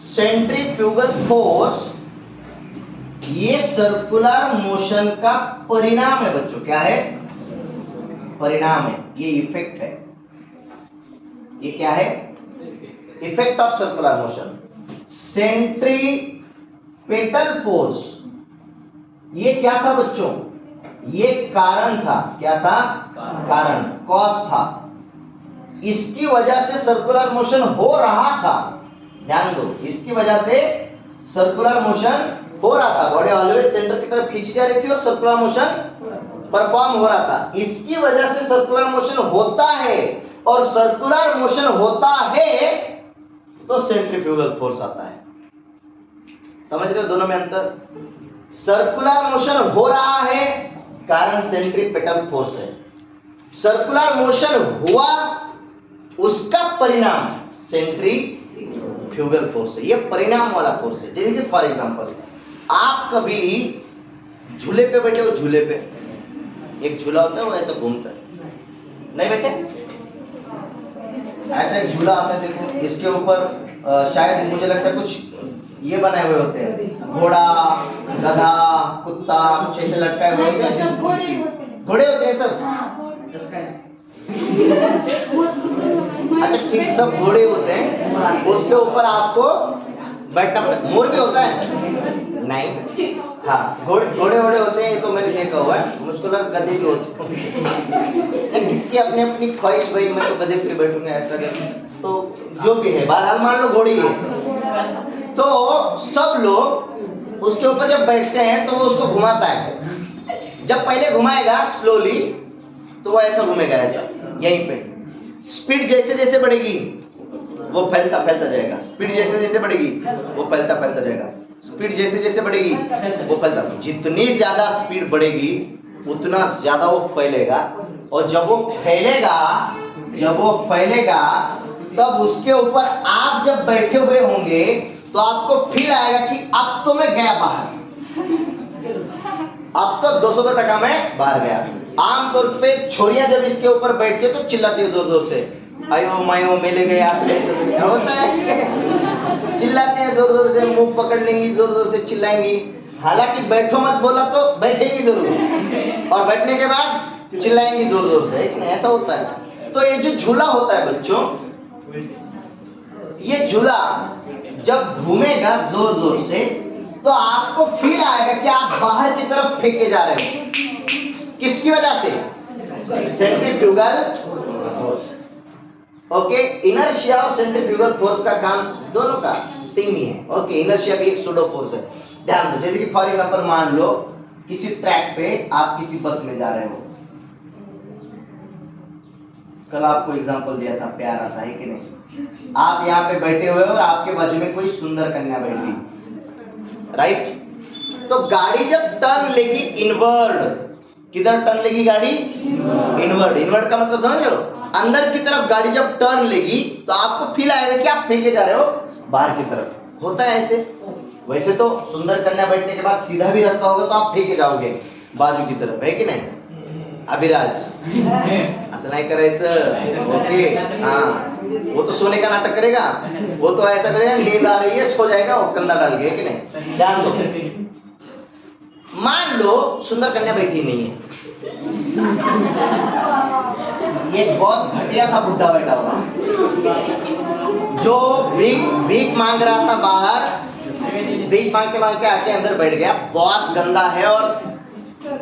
सेंट्रीफ्यूगल फोर्स ये सर्कुलर मोशन का परिणाम है बच्चों। क्या है? परिणाम है, ये इफेक्ट है। ये क्या है? Effect of circular motion. Centripetal force ये क्या था बच्चों? ये कारण था। क्या था? कारण, कॉज था। इसकी वजह से सर्कुलर मोशन हो रहा था। ध्यान दो, इसकी वजह से सर्कुलर मोशन हो रहा था। बॉडी ऑलवेज सेंटर की तरफ खींची जा रही थी और सर्कुलर मोशन परफॉर्म हो रहा था। इसकी वजह से सर्कुलर मोशन होता है, और सर्कुलर मोशन होता है तो सेंट्रीफ्यूगल फोर्स आता है। समझ रहे हो दोनों में अंतर? सर्कुलर मोशन हो रहा है, कारण सेंट्रीपेटल फोर्स है। सर्कुलर मोशन हुआ, उसका परिणाम सेंट्रीफ्यूगल फोर्स है। ये परिणाम वाला फोर्स है। जैसे कि फॉर एग्जांपल, आप कभी झूले पे बैठे हो, झूले पे एक झूला होता है, वो ऐसा घूमता है, नहीं बेटे? ऐसा एक झूला आता है, देखो इसके ऊपर शायद मुझे लगता है कुछ ये बनाए हुए होते हैं, घोड़ा, गधा, कुत्ता, कुछ ऐसे लटकाए हुए होते हैं। घोड़े होते हैं सब। अच्छा ठीक, सब घोड़े होते हैं, उसके ऊपर आपको बैठना पड़ता है। मोर भी होता है? नहीं। हाँ, घोड़े होते हैं, ये तो मैंने देखा हुआ है। मुझको लगा गधे भी होते हैं। किसकी अपनी अपनी ख्वाहिश, भाई मैं तो गधे पे बैठूंगा ऐसा कर, तो जो भी है, बहरहाल मान लो घोड़ी है। तो सब लोग उसके ऊपर जब बैठते हैं तो वो उसको घुमाता है। जब पहले घुमाएगा स्लोली, तो वो ऐसा घूमेगा, ऐसा यहीं पे। स्पीड जैसे जैसे बढ़ेगी वो फैलता जाएगा। स्पीड जैसे जैसे बढ़ेगी वो फैलता जाएगा। स्पीड जैसे जैसे बढ़ेगी वो फैलता। जितनी ज्यादा स्पीड बढ़ेगी उतना ज्यादा वो फैलेगा, और जब वो फैलेगा तब उसके ऊपर आप जब बैठे हुए होंगे तो आपको फील आएगा कि अब तो मैं गया बाहर, अब तो 200% मैं बाहर गया। आमतौर पे छोरियां जब इसके ऊपर बैठती है तो चिल्लाती है जोर जोर से, आयो मायो मेले गए आस गए, तो होता है ऐसे चिल्लाते हैं जोर जोर से, मुंह पकड़ लेंगी, जोर जोर से चिल्लाएंगी। हालांकि बैठो मत बोला तो बैठेगी जरूर, और बैठने के बाद चिल्लाएंगी जोर जोर से, लेकिन ऐसा होता है। तो ये जो झूला होता है बच्चों, ये झूला जब घूमेगा जोर जोर से तो आपको फील आएगा कि आप बाहर की तरफ फेंके जा रहे हो। किसकी वजह से? Centrifugal force. ओके, इनर्शिया और सेंट्रीफ्यूगल फोर्स का काम दोनों का सेम ही है। ओके, इनर्शिया भी एक सूडो फोर्स है। ध्यान दो, जैसे कि फॉर एग्जांपल मान लो किसी ट्रैक पे आप किसी बस में जा रहे हो। कल आपको एग्जांपल दिया था प्यारा सा, है कि नहीं? आप यहाँ पे बैठे हुए और आपके बाजू में कोई सुंदर कन्या बैठी, राइट? तो गाड़ी जब टर्न लेगी इनवर्ड, किधर टर्न लेगी गाड़ी? इनवर्ड। इनवर्ड का मतलब समझ रहे हो? अंदर की तरफ गाड़ी जब टर्न लेगी तो आपको फील आएगा कि आप फेंके जा रहे हो बाहर की तरफ। होता है ऐसे। वैसे तो सुंदर कन्या बैठने के बाद सीधा भी रास्ता होगा तो आप फेंके जाओगे बाजू की तरफ, है कि नहीं? अभिराज असं नाही करायचं। ओके, हाँ, वो तो सोने का नाटक करेगा, वो तो ऐसा करेगा नींद आ रही है सो जाएगा वो कंधा डाल के, है कि नहीं? ध्यान दो, मान लो सुंदर कन्या बैठी नहीं है, एक बहुत घटिया सा बुड्ढा बैठा हुआ जो भीख मांग रहा था बाहर, भीख मांगते मांगते आके अंदर बैठ गया। बहुत गंदा है और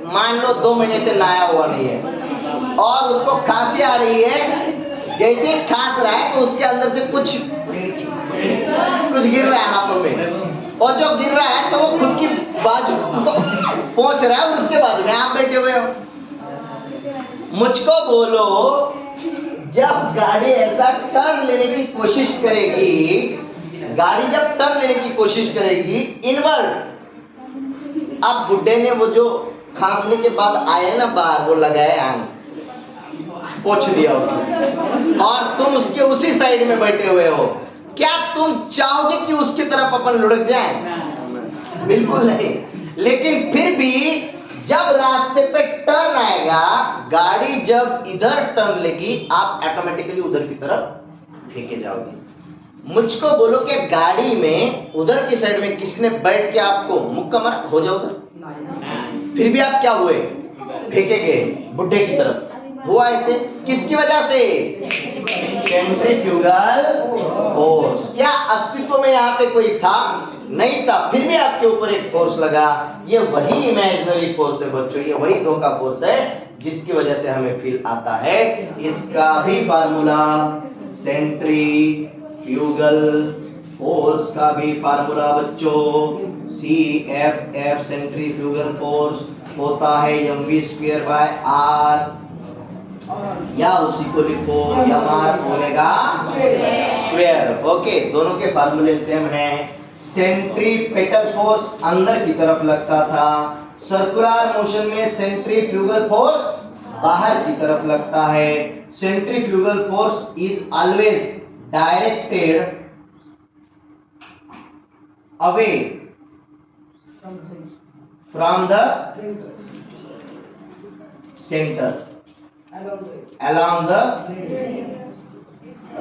मान लो 2 महीने से नहाया हुआ नहीं है और उसको खांसी आ रही है। जैसे ही खांस रहा है तो उसके अंदर से कुछ गिर रहा है हाथों में, और जो गिर रहा है तो वो खुद की बाजू पहुंच रहा है और उसके बाजू में आप बैठे हुए हो। मुझको बोलो, जब गाड़ी ऐसा टर्न लेने की कोशिश करेगी, गाड़ी जब टर्न लेने की कोशिश करेगी इनवर्ड, अब बुड्ढे ने वो जो खांसने के बाद आया ना बाहर, वो लगाया आंग, पोंछ दिया उसने, और तुम उसके उसी साइड में बैठे हुए हो। क्या तुम चाहोगे कि उसकी तरफ अपन लुढ़क जाएं? बिल्कुल नहीं। लेकिन फिर भी जब रास्ते पे टर्न आएगा, गाड़ी जब इधर टर्न लेगी, आप ऑटोमेटिकली उधर की तरफ फेंके जाओगे। मुझको बोलो कि गाड़ी में उधर की साइड में किसने बैठ के आपको मुक्का मारा, हो जाओ उधर, फिर भी आप क्या हुए? फेंके गए बुड्ढे की तरफ। हुआ ऐसे किसकी वजह से? Centrifugal force. क्या अस्तित्व में यहाँ पे कोई था? नहीं था, फिर भी आपके ऊपर एक फोर्स लगा। ये वही इमेजिनरी फोर्स है बच्चों, ये वही धोखा फोर्स है जिसकी वजह से हमें फील आता है। इसका भी फार्मूला, सेंट्रीफ्यूगल फोर्स का भी फार्मूला बच्चों CFF, सेंट्रीफ्यूगल फोर्स होता है mv²/r, या उसी को लिखो mr ओमेगा स्क्वायर। ओके, दोनों के फार्मूले सेम हैं। सेंट्रीपेटल फोर्स अंदर की तरफ लगता था, सर्कुलर मोशन में सेंट्रीफ्यूगल फोर्स बाहर की तरफ लगता है। Centrifugal force is always directed away from the center along the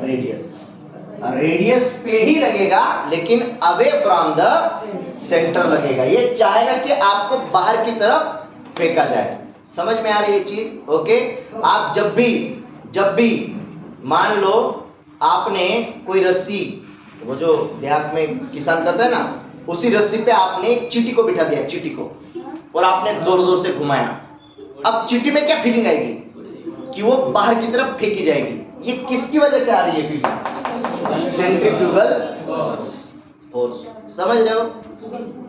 radius। Radius पे ही लगेगा लेकिन अवे फ्रॉम द सेंटर लगेगा। ये चाहेगा कि आपको बाहर की तरफ फेंका जाए। समझ में आ रही है चीज? ओके, आप जब भी मान लो आपने कोई रस्सी, वो जो देहात में किसान करता है ना, उसी रस्सी पे आपने चींटी को बिठा दिया, चींटी को, और आपने जोर जोर से घुमाया। अब चींटी में क्या फीलिंग आएगी? कि वो बाहर की तरफ फेंकी जाएगी। ये किसकी वजह से आ रही है फीलिंग? Centrifugal force. समझ रहे हो?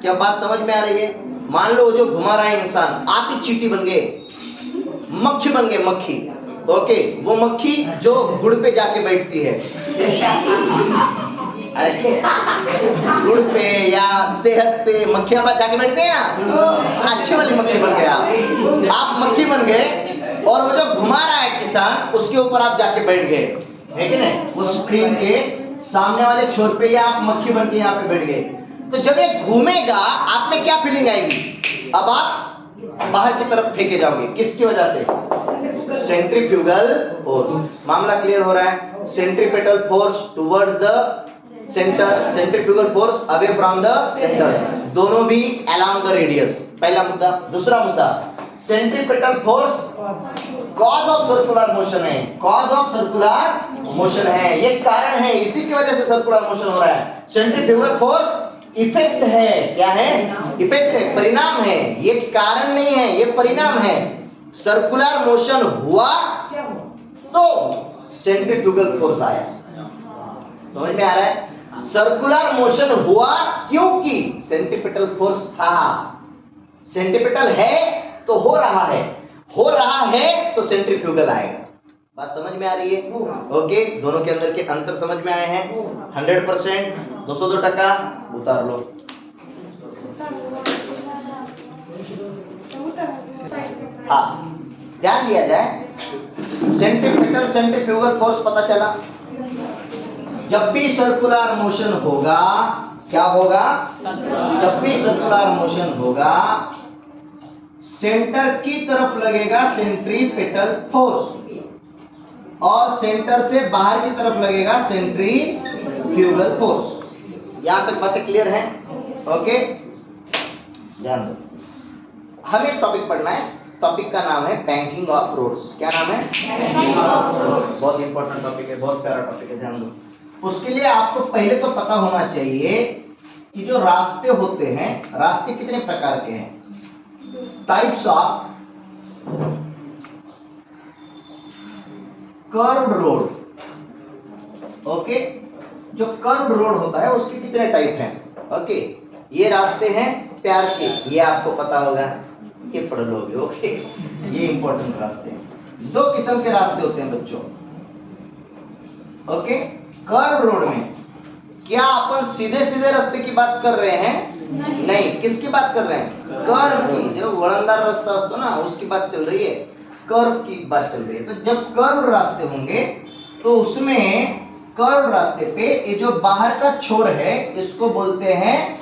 क्या बात समझ में आ रही है? मान लो वो जो घुमा रहा है इंसान, आप ही चींटी बन गए, मक्खी बन गए, मक्खी। ओके, वो मक्खी जो गुड़ पे जाके बैठती है गुड़ पे या सेहत पे मक्खियां जाके बैठते हैं ना, अच्छी वाली मक्खी बन गए आप मक्खी बन गए और वो जो घुमा रहा है किसान उसके ऊपर आप जाके बैठ गए, है कि नहीं? वो स्क्रीन के सामने वाले छोर पे या आप मक्खी बन के यहाँ पे बैठ गए। तो जब ये घूमेगा आप में क्या फीलिंग आएगी? अब आप बाहर की तरफ फेंके जाओगे, किसकी वजह से? Centrifugal force. मामला क्लियर हो रहा है? Centripetal force towards the centre, centrifugal force away from the centre, दोनों भी अलोंग द रेडियस। पहला मुद्दा। दूसरा मुद्दा, centripetal force cause of circular motion है, कॉज ऑफ सर्कुलर मोशन है, ये कारण है, इसी की वजह से सर्कुलर मोशन हो रहा है। सेंट्रीफ्यूगल फोर्स इफेक्ट है, क्या है? इफेक्ट है, परिणाम है, ये कारण नहीं है, ये परिणाम है। सर्कुलर मोशन हुआ तो सेंट्रीफ्यूगल फोर्स आया। समझ में आ रहा है? सर्कुलर मोशन हुआ क्योंकि सेंट्रीपेटल फोर्स था। सेंट्रीपेटल है तो हो रहा है तो सेंट्रीफ्यूगल आएगा। बात समझ में आ रही है? ओके, दोनों के अंदर के अंतर समझ में आए हैं? 100%, 202% उतार लो। हाँ, ध्यान दिया जाए, सेंट्रीपेटल सेंट्रीफ्यूगल फोर्स पता चला। जब भी सर्कुलर मोशन होगा, क्या होगा? जब भी सर्कुलर मोशन होगा सेंटर की तरफ लगेगा सेंट्रीपेटल फोर्स और सेंटर से बाहर की तरफ लगेगा सेंट्रीफ्यूगल फोर्स। यहां तक बातें क्लियर हैं? ओके, ध्यान दो, हमें एक टॉपिक पढ़ना है। टॉपिक का नाम है बैंकिंग ऑफ रोड्स। क्या नाम है? Banking of roads. बहुत इंपॉर्टेंट टॉपिक है, बहुत प्यारा टॉपिक है, ध्यान दो। उसके लिए आपको पहले तो पता होना चाहिए कि जो रास्ते होते हैं, रास्ते कितने प्रकार के हैं? Types of curved road. Okay, जो कर्व्ड रोड होता है उसके कितने टाइप हैं? ओके, ये रास्ते हैं प्यार के, ये आपको पता होगा, ये पढ़ लोगे। ओके, ये इंपॉर्टेंट रास्ते हैं। दो किस्म के रास्ते होते हैं बच्चों। ओके, कर्व रोड में क्या अपन सीधे सीधे रास्ते की बात कर रहे हैं? नहीं। किसकी बात कर रहे हैं? कर्व की। जो वड़नदार रास्ता उसको ना, उसकी बात चल रही है, कर्व की बात चल रही है। तो जब कर्व रास्ते होंगे तो उसमें कर्व रास्ते पे ये जो बाहर का छोर है इसको बोलते हैं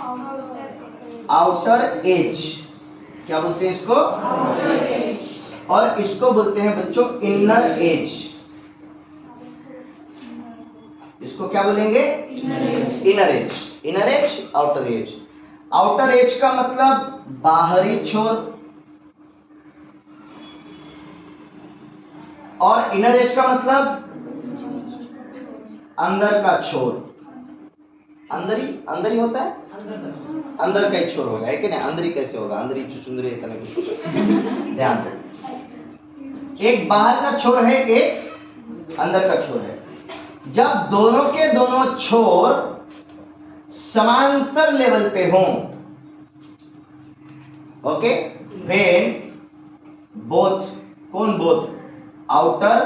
आउटर एज। क्या बोलते हैं इसको? और इसको बोलते हैं बच्चों इनर एज। इसको क्या बोलेंगे? Inner as. Inner as, outer as. Outer as का मतलब बाहरी छोर और इनर एज का मतलब अंदर का छोर। अंदर ही होता है, अंदर का ही छोर होगा, है कि नहीं? अंदर ही कैसे होगा? अंदर ही चुचुंदरी ऐसा नहीं कुछ। ध्यान दो, एक बाहर का छोर है, एक अंदर का छोर है। जब दोनों के दोनों छोर समांतर लेवल पे हों, ओके, व्हेन बोथ, कौन both? Outer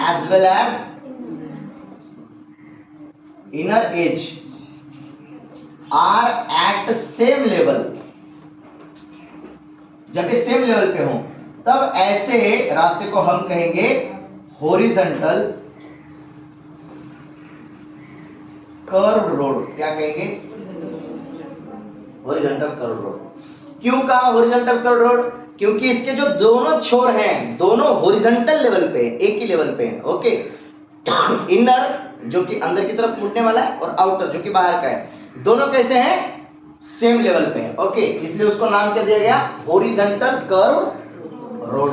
edge well as inner edge are at same level. जब ये सेम लेवल पे हों तब ऐसे रास्ते को हम कहेंगे हॉरिजॉन्टल कर्व्ड रोड। क्या कहेंगे? Horizontal curved road. क्यों कहा हॉरिजॉन्टल कर्व्ड रोड? क्योंकि इसके जो दोनों छोर हैं दोनों हॉरिजॉन्टल लेवल पे, एक ही लेवल पे हैं। ओके, इनर जो कि अंदर की तरफ मुड़ने वाला है और आउटर जो कि बाहर का है, दोनों कैसे हैं? सेम लेवल पे हैं। ओके, इसलिए उसको नाम क्या दिया गया? Horizontal curved road.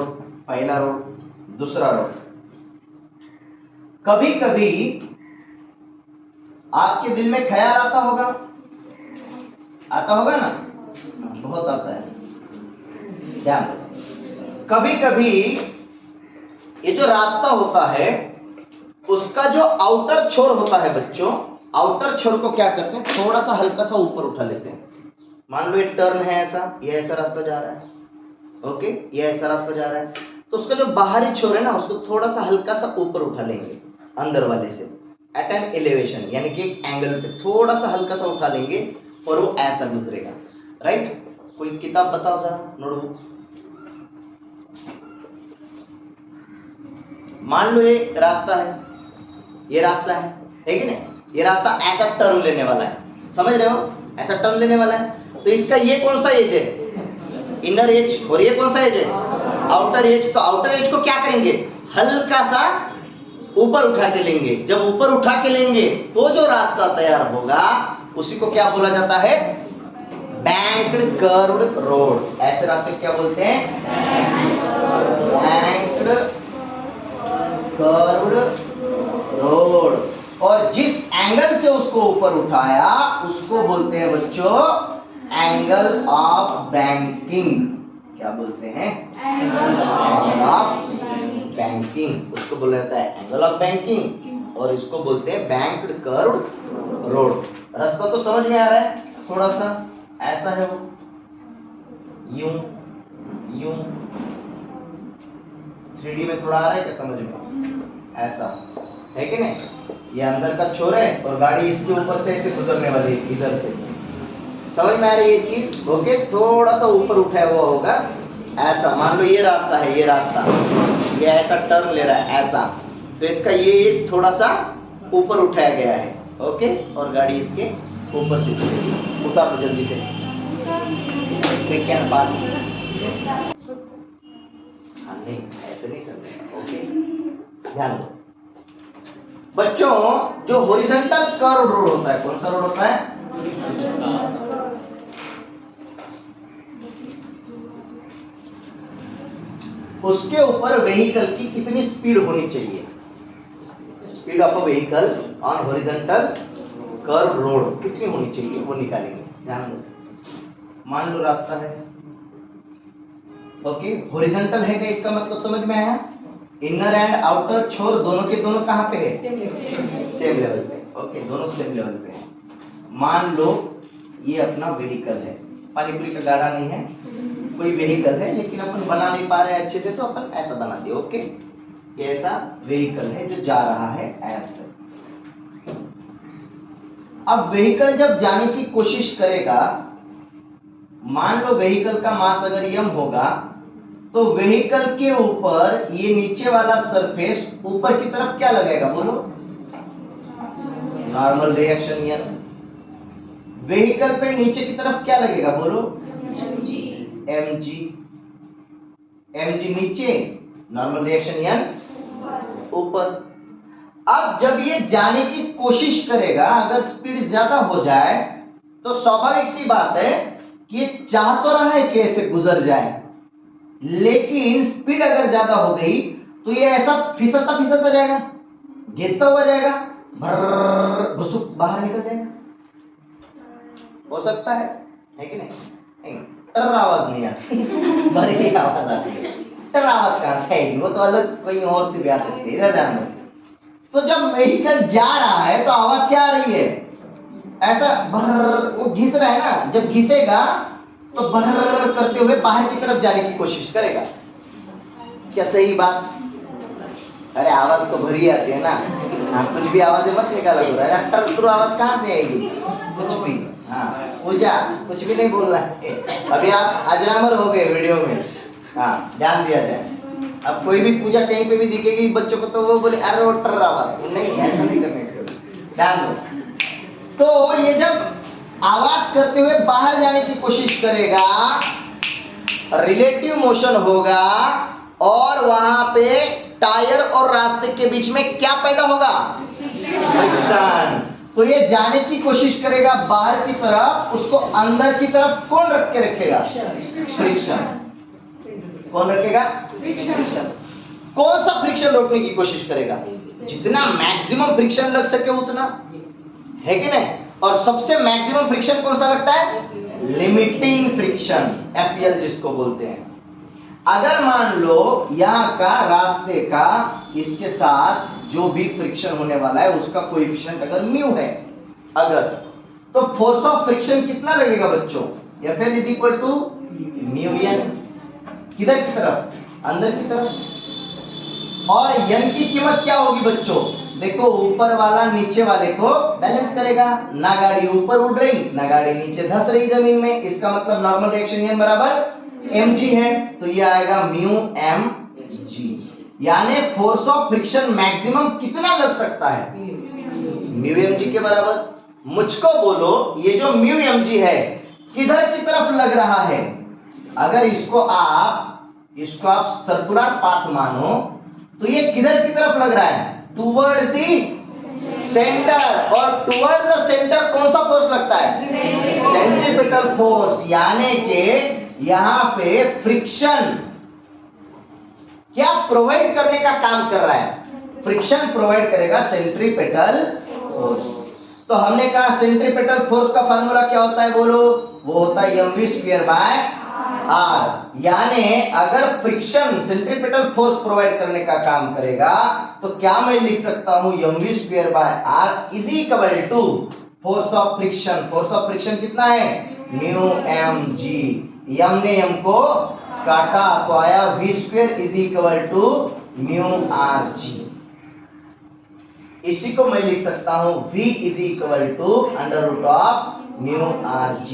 पहला रोड। दूसरा रोड, कभी कभी आपके दिल में ख्याल आता होगा ना? बहुत आता है, ध्यान दो। कभी कभी ये जो रास्ता होता है उसका जो आउटर छोर होता है बच्चों, आउटर छोर को क्या करते हैं? थोड़ा सा हल्का सा ऊपर उठा लेते हैं। मान लो एक टर्न है ऐसा, ये ऐसा रास्ता जा रहा है, ओके, ये ऐसा रास्ता जा रहा है, तो उसका जो बाहरी छोर है ना उसको थोड़ा सा हल्का सा ऊपर उठा लेंगे अंदर वाले से, एट एन एलिवेशन, यानी कि एक एंगल पे थोड़ा सा हल्का सा उठा लेंगे और वो ऐसा गुजरेगा, राइट। कोई किताब बताओ जरा, नोटबुक। मान लो ये रास्ता है, ये रास्ता है कि नहीं, ये रास्ता ऐसा टर्न लेने वाला है, समझ रहे हो, ऐसा टर्न लेने वाला है। तो इसका ये कौन सा एज है, इनर एज, और ये कौन सा एज है, आउटर एज। तो आउटर एज को क्या करेंगे, हल्का सा ऊपर उठा के लेंगे। जब ऊपर उठा के लेंगे तो जो रास्ता तैयार होगा उसी को क्या बोला जाता है, बैंक्ड कर्व्ड रोड। ऐसे रास्ते क्या बोलते हैं, बैंक्ड कर्व्ड रोड। और जिस एंगल से उसको ऊपर उठाया उसको बोलते हैं बच्चों एंगल ऑफ बैंकिंग। क्या बोलते हैं, एंगल ऑफ बैंकिंग। उसको बोला जाता है एंगल ऑफ बैंकिंग और इसको बोलते हैं बैंक्ड कर्व्ड रोड। रास्ता तो समझ में आ रहा है, थोड़ा सा ऐसा है वो, यूं यूं 3D में थोड़ा आ रहा है क्या समझ में, ऐसा है कि नहीं। ये अंदर का छोर है और गाड़ी इसके ऊपर से ऐसे गुजरने वाली है, इधर से। समझ में आ रही है ये चीज, ओके। थोड़ा सा ऊपर उठाया हुआ होगा ऐसा। मान लो ये रास्ता है, ये रास्ता ये ऐसा टर्न ले रहा है ऐसा, तो इसका ये थोड़ा सा ऊपर उठाया गया है, ओके। और गाड़ी इसके ऊपर से चलेगी। उतार लो जल्दी से, क्विक एंड फास्ट। नहीं ऐसे नहीं करना, ओके। ध्यान दो बच्चों, जो हॉरिजॉन्टल कर्व रोड होता है, कौन सा रोड होता है, उसके ऊपर व्हीकल की कितनी स्पीड होनी चाहिए, speed of a vehicle on horizontal curve road कितनी होनी चाहिए वो निकालेंगे। ध्यान दो, मान लो रास्ता है, ओके। हॉरिजॉन्टल है क्या, इसका मतलब समझ में आया, इनर एंड आउटर छोर दोनों के दोनों कहां पे है, सेम लेवल पे, ओके। दोनों सेम लेवल पे है। मान लो ये अपना व्हीकल है, पानी पूरी का गाड़ा नहीं है, कोई व्हीकल है, लेकिन अपन बना नहीं पा रहे हैं अच्छे से तो अपन ऐसा बना दिए, ओके। ये ऐसा व्हीकल है जो जा रहा है ऐसे। अब व्हीकल जब जाने की कोशिश करेगा, मान लो व्हीकल का मास अगर m होगा तो व्हीकल के ऊपर ये नीचे वाला सरफेस ऊपर की तरफ क्या लगेगा, बोलो, नॉर्मल रिएक्शन n। व्हीकल पे नीचे की तरफ क्या लगेगा, बोलो, mg। mg नीचे, नॉर्मल रिएक्शन n ऊपर। अब जब ये जाने की कोशिश करेगा, अगर स्पीड ज्यादा हो जाए तो स्वाभाविक सी बात है कि ये चाह तो रहा है कि ऐसे गुजर जाए, लेकिन स्पीड अगर ज्यादा हो गई तो ये ऐसा फिसलता फिसलता जाएगा, घिसता हुआ जाएगा, भर्र घुसुक बाहर निकल जाएगा। हो सकता है कि नहीं, नहीं। टर आवाज नहीं आती, बड़ी आवाज आती है। टर आवाज कहां से आएगी, वो तो अलग कोई और से भी आ सकती है, इधर ध्यान दो। तो जब व्हीकल जा रहा है तो आवाज क्या आ रही है, ऐसा भर्र, वो घिस रहा है ना, जब घिसेगा तो भर्र करते हुए बाहर की तरफ जाने की कोशिश करेगा। क्या सही बात, अरे आवाज तो भरी आती है ना, हाँ, कुछ भी आवाजें मत निकाला हो रहा है, टर आवाज कहां से आएगी, कुछ भी। हाँ पूजा, कुछ भी नहीं बोल रहा है, अभी आप अजरामर हो गए वीडियो में। हाँ ध्यान दिया जाए, अब कोई भी पूजा कहीं पे भी दिखेगी बच्चों को तो वो बोले अरे वो टर आवाज, नहीं ऐसा नहीं करने का, ध्यान दो। तो ये जब आवाज करते हुए बाहर जाने की कोशिश करेगा, रिलेटिव मोशन होगा और वहां पे टायर और रास्ते के बीच में क्या पैदा होगा, फ्रिक्शन। तो ये जाने की कोशिश करेगा बाहर की तरफ, उसको अंदर की तरफ कौन रख के रखेगा, फ्रिक्शन। कौन रखेगा, फ्रिक्शन। कौन सा फ्रिक्शन रोकने की कोशिश करेगा, जितना मैक्सिमम फ्रिक्शन लग सके उतना, है कि नहीं। और सबसे मैक्सिमम फ्रिक्शन कौन सा लगता है, लिमिटिंग फ्रिक्शन, FL जिसको बोलते हैं। अगर मान लो यहाँ का रास्ते का इसके साथ जो भी फ्रिक्शन होने वाला है उसका कोएफिशिएंट अगर म्यू है, अगर, तो फोर्स ऑफ फ्रिक्शन कितना लगेगा बच्चों, FL is equal to mu n, किधर की तरफ, अंदर की तरफ। और n की कीमत क्या होगी बच्चों, देखो ऊपर वाला नीचे वाले को बैलेंस करेगा, ना गाड़ी ऊपर उड़ रही ना गाड़ी नीचे धंस रही जमीन में, इसका मतलब नॉर्मल रिएक्शन एन बराबर mg है, तो ये आएगा म्यू mg। यानी फोर्स ऑफ फ्रिक्शन मैक्सिमम कितना लग सकता है, म्यू mg के बराबर। मुझको बोलो ये जो म्यू mg है किधर की तरफ लग रहा है, अगर इसको आप सर्कुलर पाथ मानो तो ये किधर की तरफ लग रहा है, टुवर्ड्स द सेंटर, और टुवर्ड्स द सेंटर कौन सा फोर्स लगता है, सेंट्रीपिटल फोर्स। यानी कि यहां पे फ्रिक्शन क्या प्रोवाइड करने का काम कर रहा है, फ्रिक्शन प्रोवाइड करेगा सेंट्रीपिटल फोर्स। तो हमने कहा सेंट्रीपिटल फोर्स का फार्मूला क्या होता है बोलो, वो होता है mv² r। यानी अगर फ्रिक्शन सेंट्रीपिटल फोर्स प्रोवाइड करने का काम करेगा तो क्या मैं लिख सकता हूं mv² r is equal to force of friction. Force of friction कितना है, म्यू mg। m ने m को काटा तो आया v² is equal to mu rg। इसी को मैं लिख सकता हूं v is equal to under root of mu rg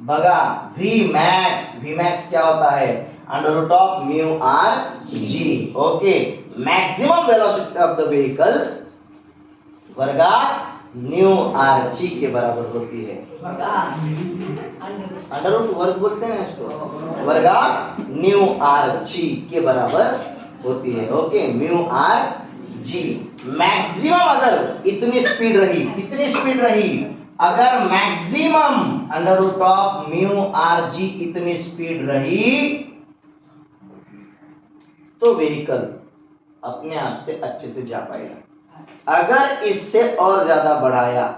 बगा v max क्या होता है, under root of mu rg। Okay, maximum velocity of the vehicle वर्गात न्यू rg के बराबर होती है। अंडर रूट वर्ग बोलते हैं इसको, वर्गात न्यू rg के बराबर होती है। ओके, म्यू rg मैक्सिमम अगर इतनी स्पीड रही, कितनी स्पीड रही, अगर maximum under root of mu rg इतनी स्पीड रही तो व्हीकल अपने आप से अच्छे से जा पाएगा। अगर इससे और ज्यादा बढ़ाया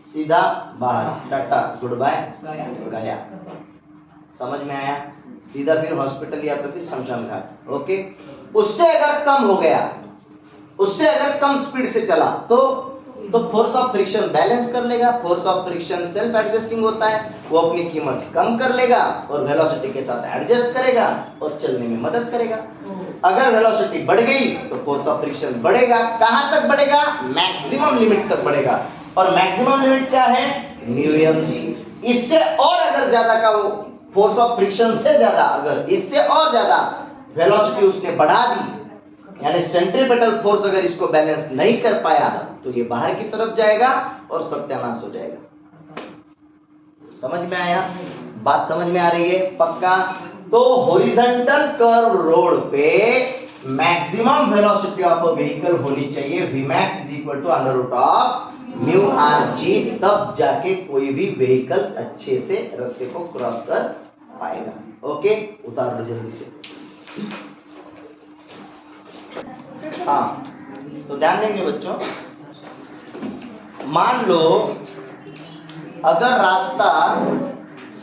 सीधा बाहर, टाटा गुड बाय गया। समझ में आया, सीधा फिर हॉस्पिटल या तो फिर शमशान घाट। ओके, उससे अगर कम हो गया, उससे अगर कम स्पीड से चला तो फोर्स ऑफ फ्रिक्शन बैलेंस कर लेगा। Force of friction self adjusting होता है, वो अपनी कीमत कम कर लेगा और वेलोसिटी के साथ एडजस्ट करेगा और चलने में मदद करेगा। अगर वेलोसिटी बढ़ गई तो फोर्स ऑफ फ्रिक्शन बढ़ेगा। कहां तक बढ़ेगा, मैक्सिमम लिमिट तक बढ़ेगा। और मैक्सिमम लिमिट क्या है, म्यू mg। इससे और अगर ज्यादा का वो फोर्स ऑफ फ्रिक्शन से ज्यादा, अगर इससे और ज्यादा वेलोसिटी उसने बढ़ा दी, यानी सेंट्रीपिटल फोर्स अगर इसको बैलेंस नहीं कर पाया तो ये बाहर की तरफ जाएगा और सत्यानाश हो जाएगा। समझ में आया, बात समझ में आ रही है पक्का। तो हॉरिजॉन्टल कर्व रोड पे maximum velocity of a vehicle होनी चाहिए Vmax is equal to under root of mu rg, तब जाके कोई भी व्हीकल अच्छे से रास्ते को क्रॉस कर पाएगा। ओके, उतार लो जल्दी से। हाँ, तो ध्यान देंगे बच्चों, मान लो अगर रास्ता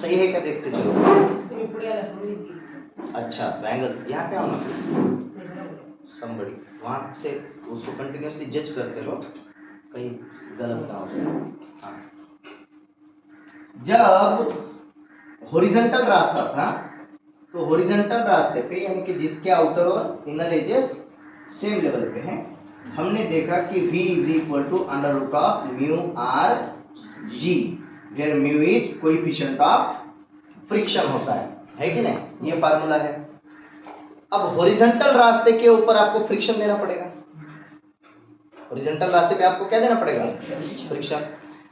सही है क्या, देखते चलो। अच्छा, बैंगल यहाँ पे आओ ना, somebody वहां से उसको कंटिन्यूअसली जज करते रहो, कहीं गलत ना हो। हाँ, जब हॉरिजॉन्टल रास्ता था तो हॉरिजॉन्टल रास्ते पे यानी कि जिसके आउटर और इनर एजेस सेम लेवल पे हैं, हमने देखा कि v is equal to under root of mu rg, where mu is coefficient of friction होता है कि नहीं, ये फार्मूला है। अब हॉरिजॉन्टल रास्ते के ऊपर आपको फ्रिक्शन देना पड़ेगा। हॉरिजॉन्टल रास्ते पे आपको क्या देना पड़ेगा, फ्रिक्शन।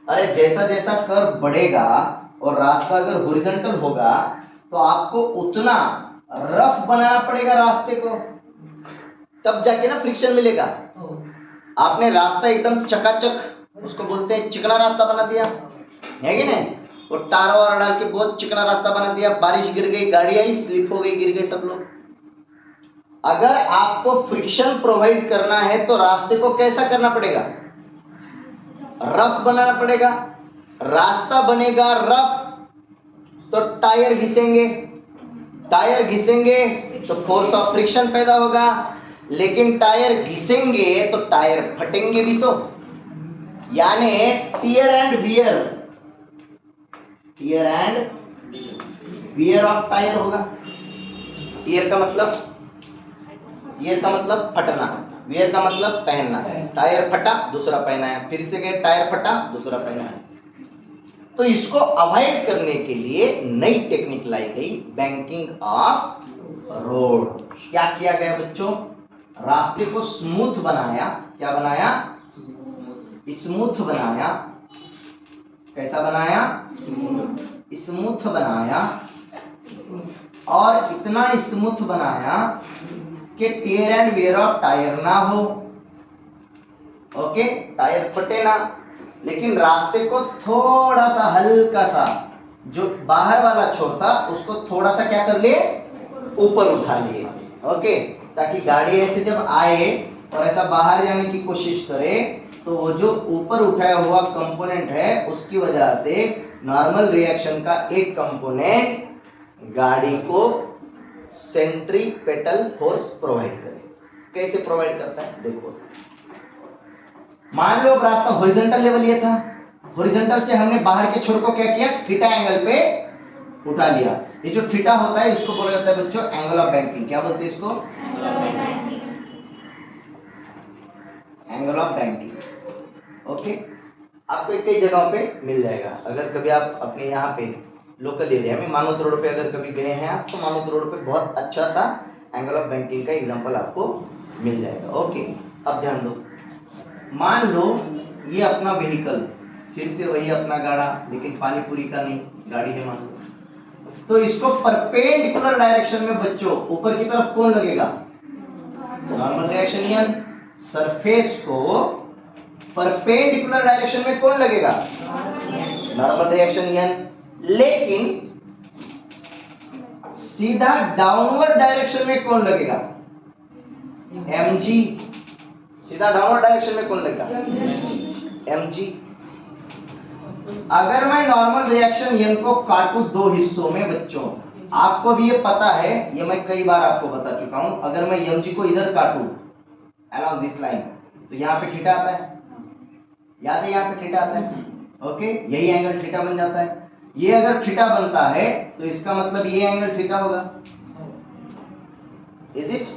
अरे जैसा जैसा कर्व बढ़ेगा और रास्ता अगर हॉरिजॉन्टल होगा तो आपको उतना रफ बनाना पड़ेगा रास्ते को, तब जाके ना फ्रिक्शन मिलेगा। आपने रास्ता एकदम चकाचक, उसको बोलते हैं चिकना रास्ता बना दिया है कि नहीं, वो टारा वारा डाल के बहुत चिकना रास्ता बना दिया, बारिश गिर गई, गाड़ी आई, स्लिप हो गई, गिर गए सब लोग। अगर आपको फ्रिक्शन प्रोवाइड करना है तो रास्ते को कैसा करना पड़ेगा, रफ बनाना पड़ेगा। रास्ता बनेगा रफ तो टायर घिसेंगे, टायर घिसेंगे तो फोर्स ऑफ फ्रिक्शन पैदा होगा, लेकिन टायर घिसेंगे तो टायर फटेंगे भी तो, यानी tier and wear off tyre होगा। टियर का मतलब फटना, वियर का मतलब पहनना है, टायर फटा दूसरा पहना है, फिर से गए टायर फटा दूसरा पहना है। तो इसको अवॉइड करने के लिए नई टेक्निक लाई गई, बैंकिंग ऑफ रोड। क्या किया गया बच्चों, रास्ते को स्मूथ बनाया। क्या बनाया, स्मूथ बनाया। कैसा बनाया, स्मूथ बनाया। और इतना स्मूथ बनाया कि टेयर एंड वेयर ऑफ टायर ना हो, ओके, टायर फटे ना। लेकिन रास्ते को थोड़ा सा हल्का सा, जो बाहर वाला छोर था उसको थोड़ा सा क्या कर लिए, ऊपर उठा लिए, ओके, ताकि गाड़ी ऐसे जब आए और ऐसा बाहर जाने की कोशिश करे तो वो जो ऊपर उठाया हुआ कंपोनेंट है उसकी वजह से नॉर्मल रिएक्शन का एक कंपोनेंट गाड़ी को सेंट्रीपेटल फोर्स प्रोवाइड करे। कैसे प्रोवाइड करता है देखो, मान लो रास्ता हॉरिजॉन्टल लेवल ये था, हॉरिजॉन्टल से हमने बाहर के छोर को क्या किया, थीटा एंगल पे उठा लिया। ये जो थीटा होता है इसको बोला जाता है बच्चों एंगल ऑफ बैंकिंग। क्या बोलते हैं इसको, एंगल ऑफ बैंकिंग। ओके, आपको कई जगहों पे मिल जाएगा। अगर कभी आप अपने यहाँ पे लोकल एरिया में मानोद रोड पे अगर कभी गए हैं आप, तो मानोद रोड पे बहुत अच्छा सा एंगल ऑफ बैंकिंग का एग्जांपल आपको मिल जाएगा। ओके, अब ध्यान दो, मान लो ये अपना व्हीकल, फिर से वही अपना गाड़ा, लेकिन पानी पूरी का नहीं, गाड़ी है मान लो, तो इसको परपेंडिकुलर डायरेक्शन में बच्चों ऊपर की तरफ कौन लगेगा, नॉर्मल रिएक्शन एन। सरफेस को परपेंडिकुलर डायरेक्शन में कौन लगेगा, नॉर्मल रिएक्शन एन। लेकिन सीधा डाउनवर्ड डायरेक्शन में कौन लगेगा, mg। सीधा डाउनवर्ड डायरेक्शन में कौन लगेगा, mg। अगर मैं नॉर्मल रिएक्शन एन को काटूं दो हिस्सों में बच्चों, आपको भी ये पता है, ये मैं कई बार आपको बता चुका हूं, अगर मैं mg को इधर काटूं along दिस लाइन, तो यहाँ पे थीटा आता है, याद है यहाँ पे थीटा आता है, ओके, यही एंगल थीटा बन जाता है। ये अगर थीटा बनता है तो इसका मतलब ये एंगल थीटा होगा, इज इट,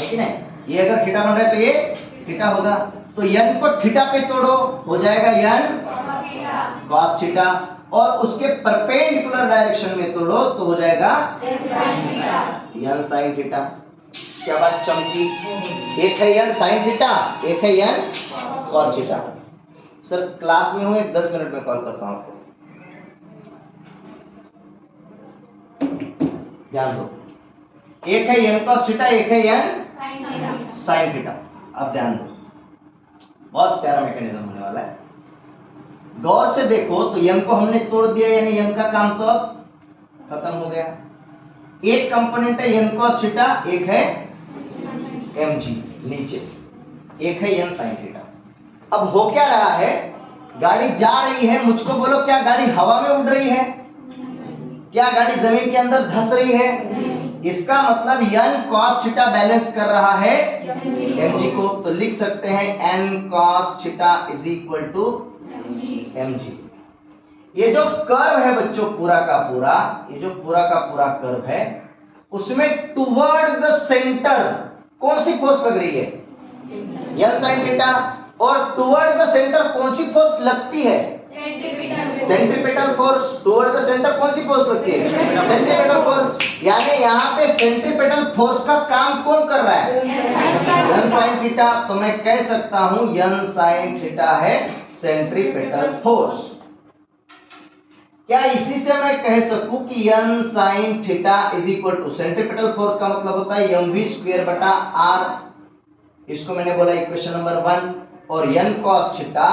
है कि नहीं। ये अगर थीटा बन रहा है तो ये थीटा होगा। तो n को थीटा पे तोड़ो, हो जाएगा n cos थीटा, और उसके परपेंडिकुलर डायरेक्शन में तोड़ो तो हो जाएगा n sin थीटा। क्या बात चमकी, एक है n sin थीटा, एक है n cos theta. Sir class में हूँ, 10 मिनट में कॉल करता हूँ आपको, ध्यान दो। एक है n cos थीटा, एक है n sin थीटा। अब ध्यान दो, बहुत प्यारा मैकेनिज्म होने वाला है, गौर से देखो। तो n को हमने तोड़ दिया, यानी n का काम तो अब खत्म हो गया। एक कंपोनेंट है n cos थीटा, एक है mg नीचे, एक है n sin थीटा। अब हो क्या रहा है, गाड़ी जा रही है, मुझको बोलो क्या गाड़ी हवा में उड़ रही है, क्या गाड़ी जमीन के अंदर धंस रही है। इसका मतलब n cos थीटा बैलेंस कर रहा है mg को, तो लिख सकते हैं n cos theta is equal to mg। ये जो कर्व है बच्चों पूरा का पूरा, ये जो पूरा का पूरा कर्व है, उसमें टुवर्ड द सेंटर कौन सी फोर्स लग रही है, n sin थीटा, और टुवर्ड द सेंटर कौन सी फोर्स लगती है, centripetal force. Toward the centre कौन सी फोर्स लगती है, सेंट्रीपेटल फोर्स। यानी यहाँ पे सेंट्रीपेटल फोर्स का काम कौन कर रहा है, n sin थीटा। तो मैं कह सकता हूं n sin थीटा है सेंट्रीपेटल फोर्स। क्या इसी से मैं कह सकूं कि n sin theta is equal to, centripetal force का मतलब होता है mv स्क्वायर बटा r, इसको मैंने बोला इक्वेशन नंबर 1, और n cos theta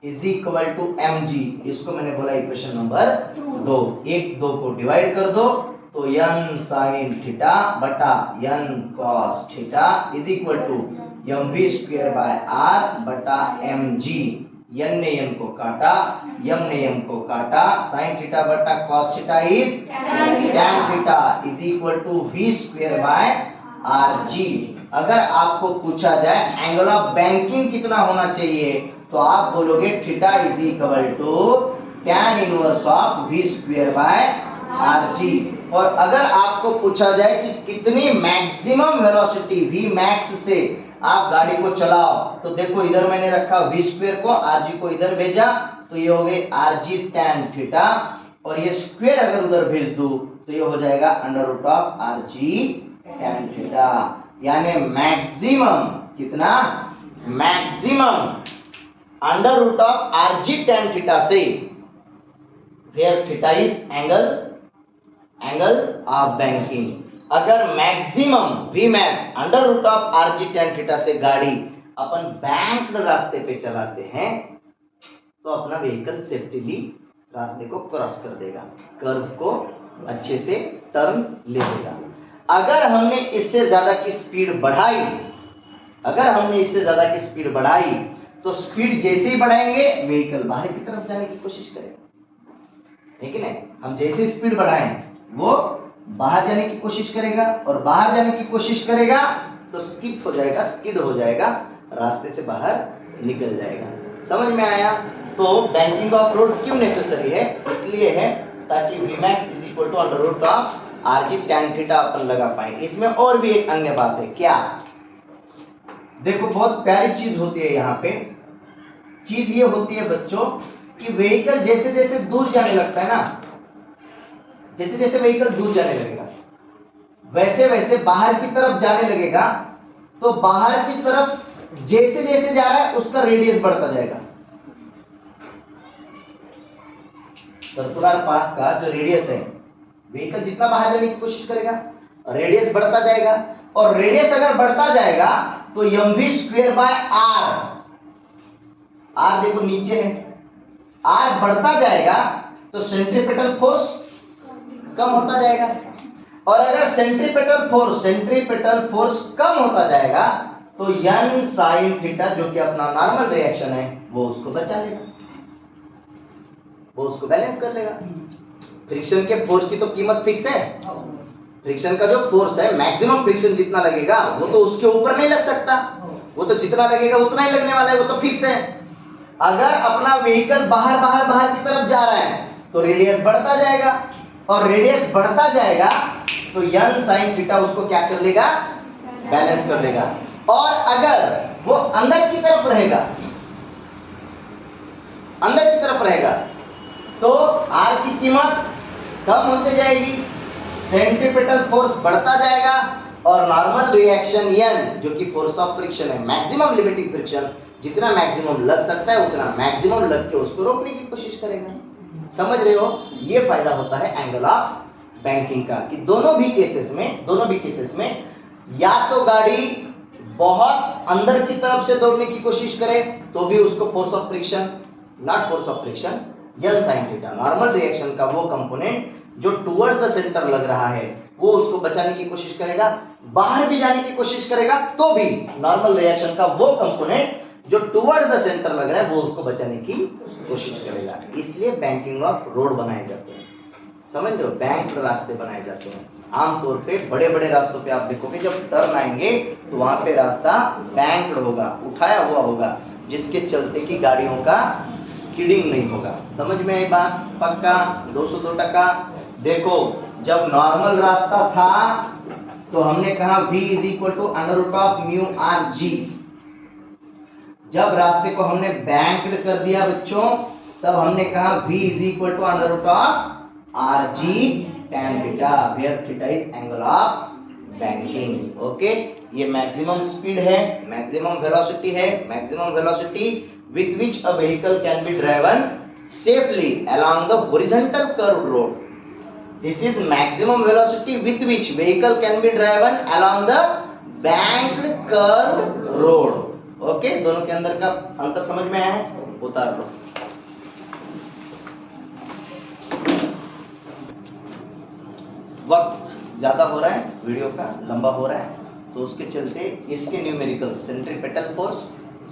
is equal to mg, इसको मैंने बोला इक्वेशन नंबर 2। एक दो को डिवाइड कर दो तो n sin थीटा बटा n cos theta is equal to mv square by r बटा mg। n ने n को काटा, m ने m को काटा, sin थीटा बटा cos theta is tan theta is equal to v square by rg। अगर आपको पूछा जाए एंगल ऑफ बैंकिंग कितना होना चाहिए, तो आप बोलोगे theta is equal to tan inverse of v square by rg। और अगर आपको पूछा जाए कि कितनी मैक्सिमम वेलोसिटी v मैक्स से आप गाड़ी को चलाओ तो देखो इधर मैंने रखा v स्क्वायर को, rg को इधर भेजा तो ये हो गई rg tan थीटा, और ये स्क्वायर अगर उधर भेज दूं तो ये हो जाएगा under root of rg tan theta. यानी मैक्सिमम कितना, maximum under root of rg tan theta से, where theta is angle of banking. अगर maximum V max under root of rg tan theta से गाड़ी अपन बैंक्ड रास्ते पे चलाते हैं तो अपना व्हीकल सेफ्टीली रास्ते को क्रॉस कर देगा, कर्व को अच्छे से टर्न ले लेगा। अगर हमने इससे ज्यादा की स्पीड बढ़ाई, तो स्पीड जैसे ही बढ़ाएंगे व्हीकल बाहर की तरफ जाने की कोशिश करेगा, है कि नहीं। हम जैसे स्पीड बढ़ाएं वो बाहर जाने की कोशिश करेगा, और बाहर जाने की कोशिश करेगा तो स्किड हो जाएगा, रास्ते से बाहर निकल जाएगा। समझ में आया। तो बैंकिंग ऑफ रोड क्यों नेसेसरी है, इसलिए है ताकि Vmax is equal to under root of rg tan theta अपन लगा पाए। इसमें और भी एक अन्य बात है, क्या, देखो बहुत प्यारी चीज होती है यहाँ पे। चीज ये होती है बच्चों कि व्हीकल जैसे जैसे दूर जाने लगता है ना, जैसे जैसे व्हीकल दूर जाने लगेगा वैसे वैसे बाहर की तरफ जाने लगेगा, तो बाहर की तरफ जैसे जैसे जा रहा है उसका रेडियस बढ़ता जाएगा। सर्कुलर पाथ का जो रेडियस है, व्हीकल जितना बाहर जाने की कोशिश करेगा रेडियस बढ़ता जाएगा, और रेडियस अगर बढ़ता जाएगा तो mv स्क्वायर बाय r देखो नीचे है, r बढ़ता जाएगा तो सेंट्रीपेटल फोर्स कम होता जाएगा, और अगर सेंट्रीपेटल फोर्स कम होता जाएगा तो n sin थीटा जो कि अपना नॉर्मल रिएक्शन है वो उसको बचा लेगा, वो उसको बैलेंस कर लेगा। फ्रिक्शन के फोर्स की तो कीमत फिक्स है, फ्रिक्शन का जो फोर्स है मैक्सिमम फ्रिक्शन जितना लगेगा वो तो उसके ऊपर नहीं लग सकता, वो तो जितना लगेगा उतना ही लगने वाला है, वो तो फिक्स है। अगर अपना व्हीकल बाहर की तरफ जा रहा है तो रेडियस बढ़ता जाएगा, और रेडियस बढ़ता जाएगा तो n sin थीटा उसको क्या कर लेगा, बैलेंस कर लेगा। और अगर वो अंदर की तरफ रहेगा तो r की कीमत कम होते जाएगी, सेंट्रीपेटल फोर्स बढ़ता जाएगा, और नॉर्मल रिएक्शन n जो कि फोर्स ऑफ फ्रिक्शन है, मैक्सिमम लिमिटिंग फ्रिक्शन, जितना मैक्सिमम लग सकता है उतना मैक्सिमम लग के उसको रोकने की कोशिश करेगा। समझ रहे हो, ये फायदा होता है एंगल ऑफ बैंकिंग का, कि दोनों भी केसेस में या तो गाड़ी बहुत अंदर की तरफ से दौड़ने की कोशिश करे तो भी उसको force of friction, n sin theta normal reaction का वो कंपोनेंट जो टुवर्ड्स द सेंटर लग रहा है वो उसको बचाने की कोशिश करेगा, बाहर भी जाने की कोशिश करेगा तो भी नॉर्मल रिएक्शन का वो कंपोनेंट जो टुवर्ड्स द सेंटर लग रहा है वो उसको बचाने की कोशिश करेगा। इसलिए बैंकिंग ऑफ रोड बनाए जाते हैं, समझ लो, बैंक रास्ते बनाए जाते हैं। आमतौर पे बड़े बड़े रास्तों पे आप देखोगे जब टर्न आएंगे तो वहां पे रास्ता बैंक्ड होगा, उठाया हुआ होगा, जिसके चलते कि गाड़ियों का स्किडिंग नहीं होगा। समझ में आई बात, पक्का 202%। देखो जब नॉर्मल रास्ता था तो हमने कहा v is equal to under root of mu R G. जब रास्ते को हमने बैंक्ड कर दिया बच्चों तब हमने कहा v is equal to under root of r g tan theta, where theta is angle of banking. Okay, ये मैक्सिमम स्पीड है, maximum velocity with which a vehicle can be driven safely along the horizontal curved road. This is maximum velocity with which vehicle can be driven along the banked curved road. Okay, दोनों के अंदर का अंतर समझ में आया है, उतार लो। वक्त ज्यादा हो रहा है, वीडियो का लंबा हो रहा है, तो उसके चलते इसके numerical centripetal force,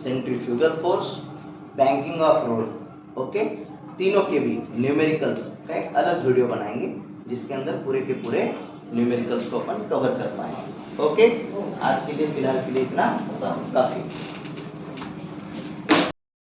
centrifugal force, banking of road, okay, तीनों के भी न्यूमेरिकल्स का एक अलग वीडियो बनाएंगे जिसके अंदर पूरे के पूरे न्यूमेरिकल्स को अपन कवर कर पाएंगे। ओके, आज के लिए फिलहाल के लिए इतना काफी।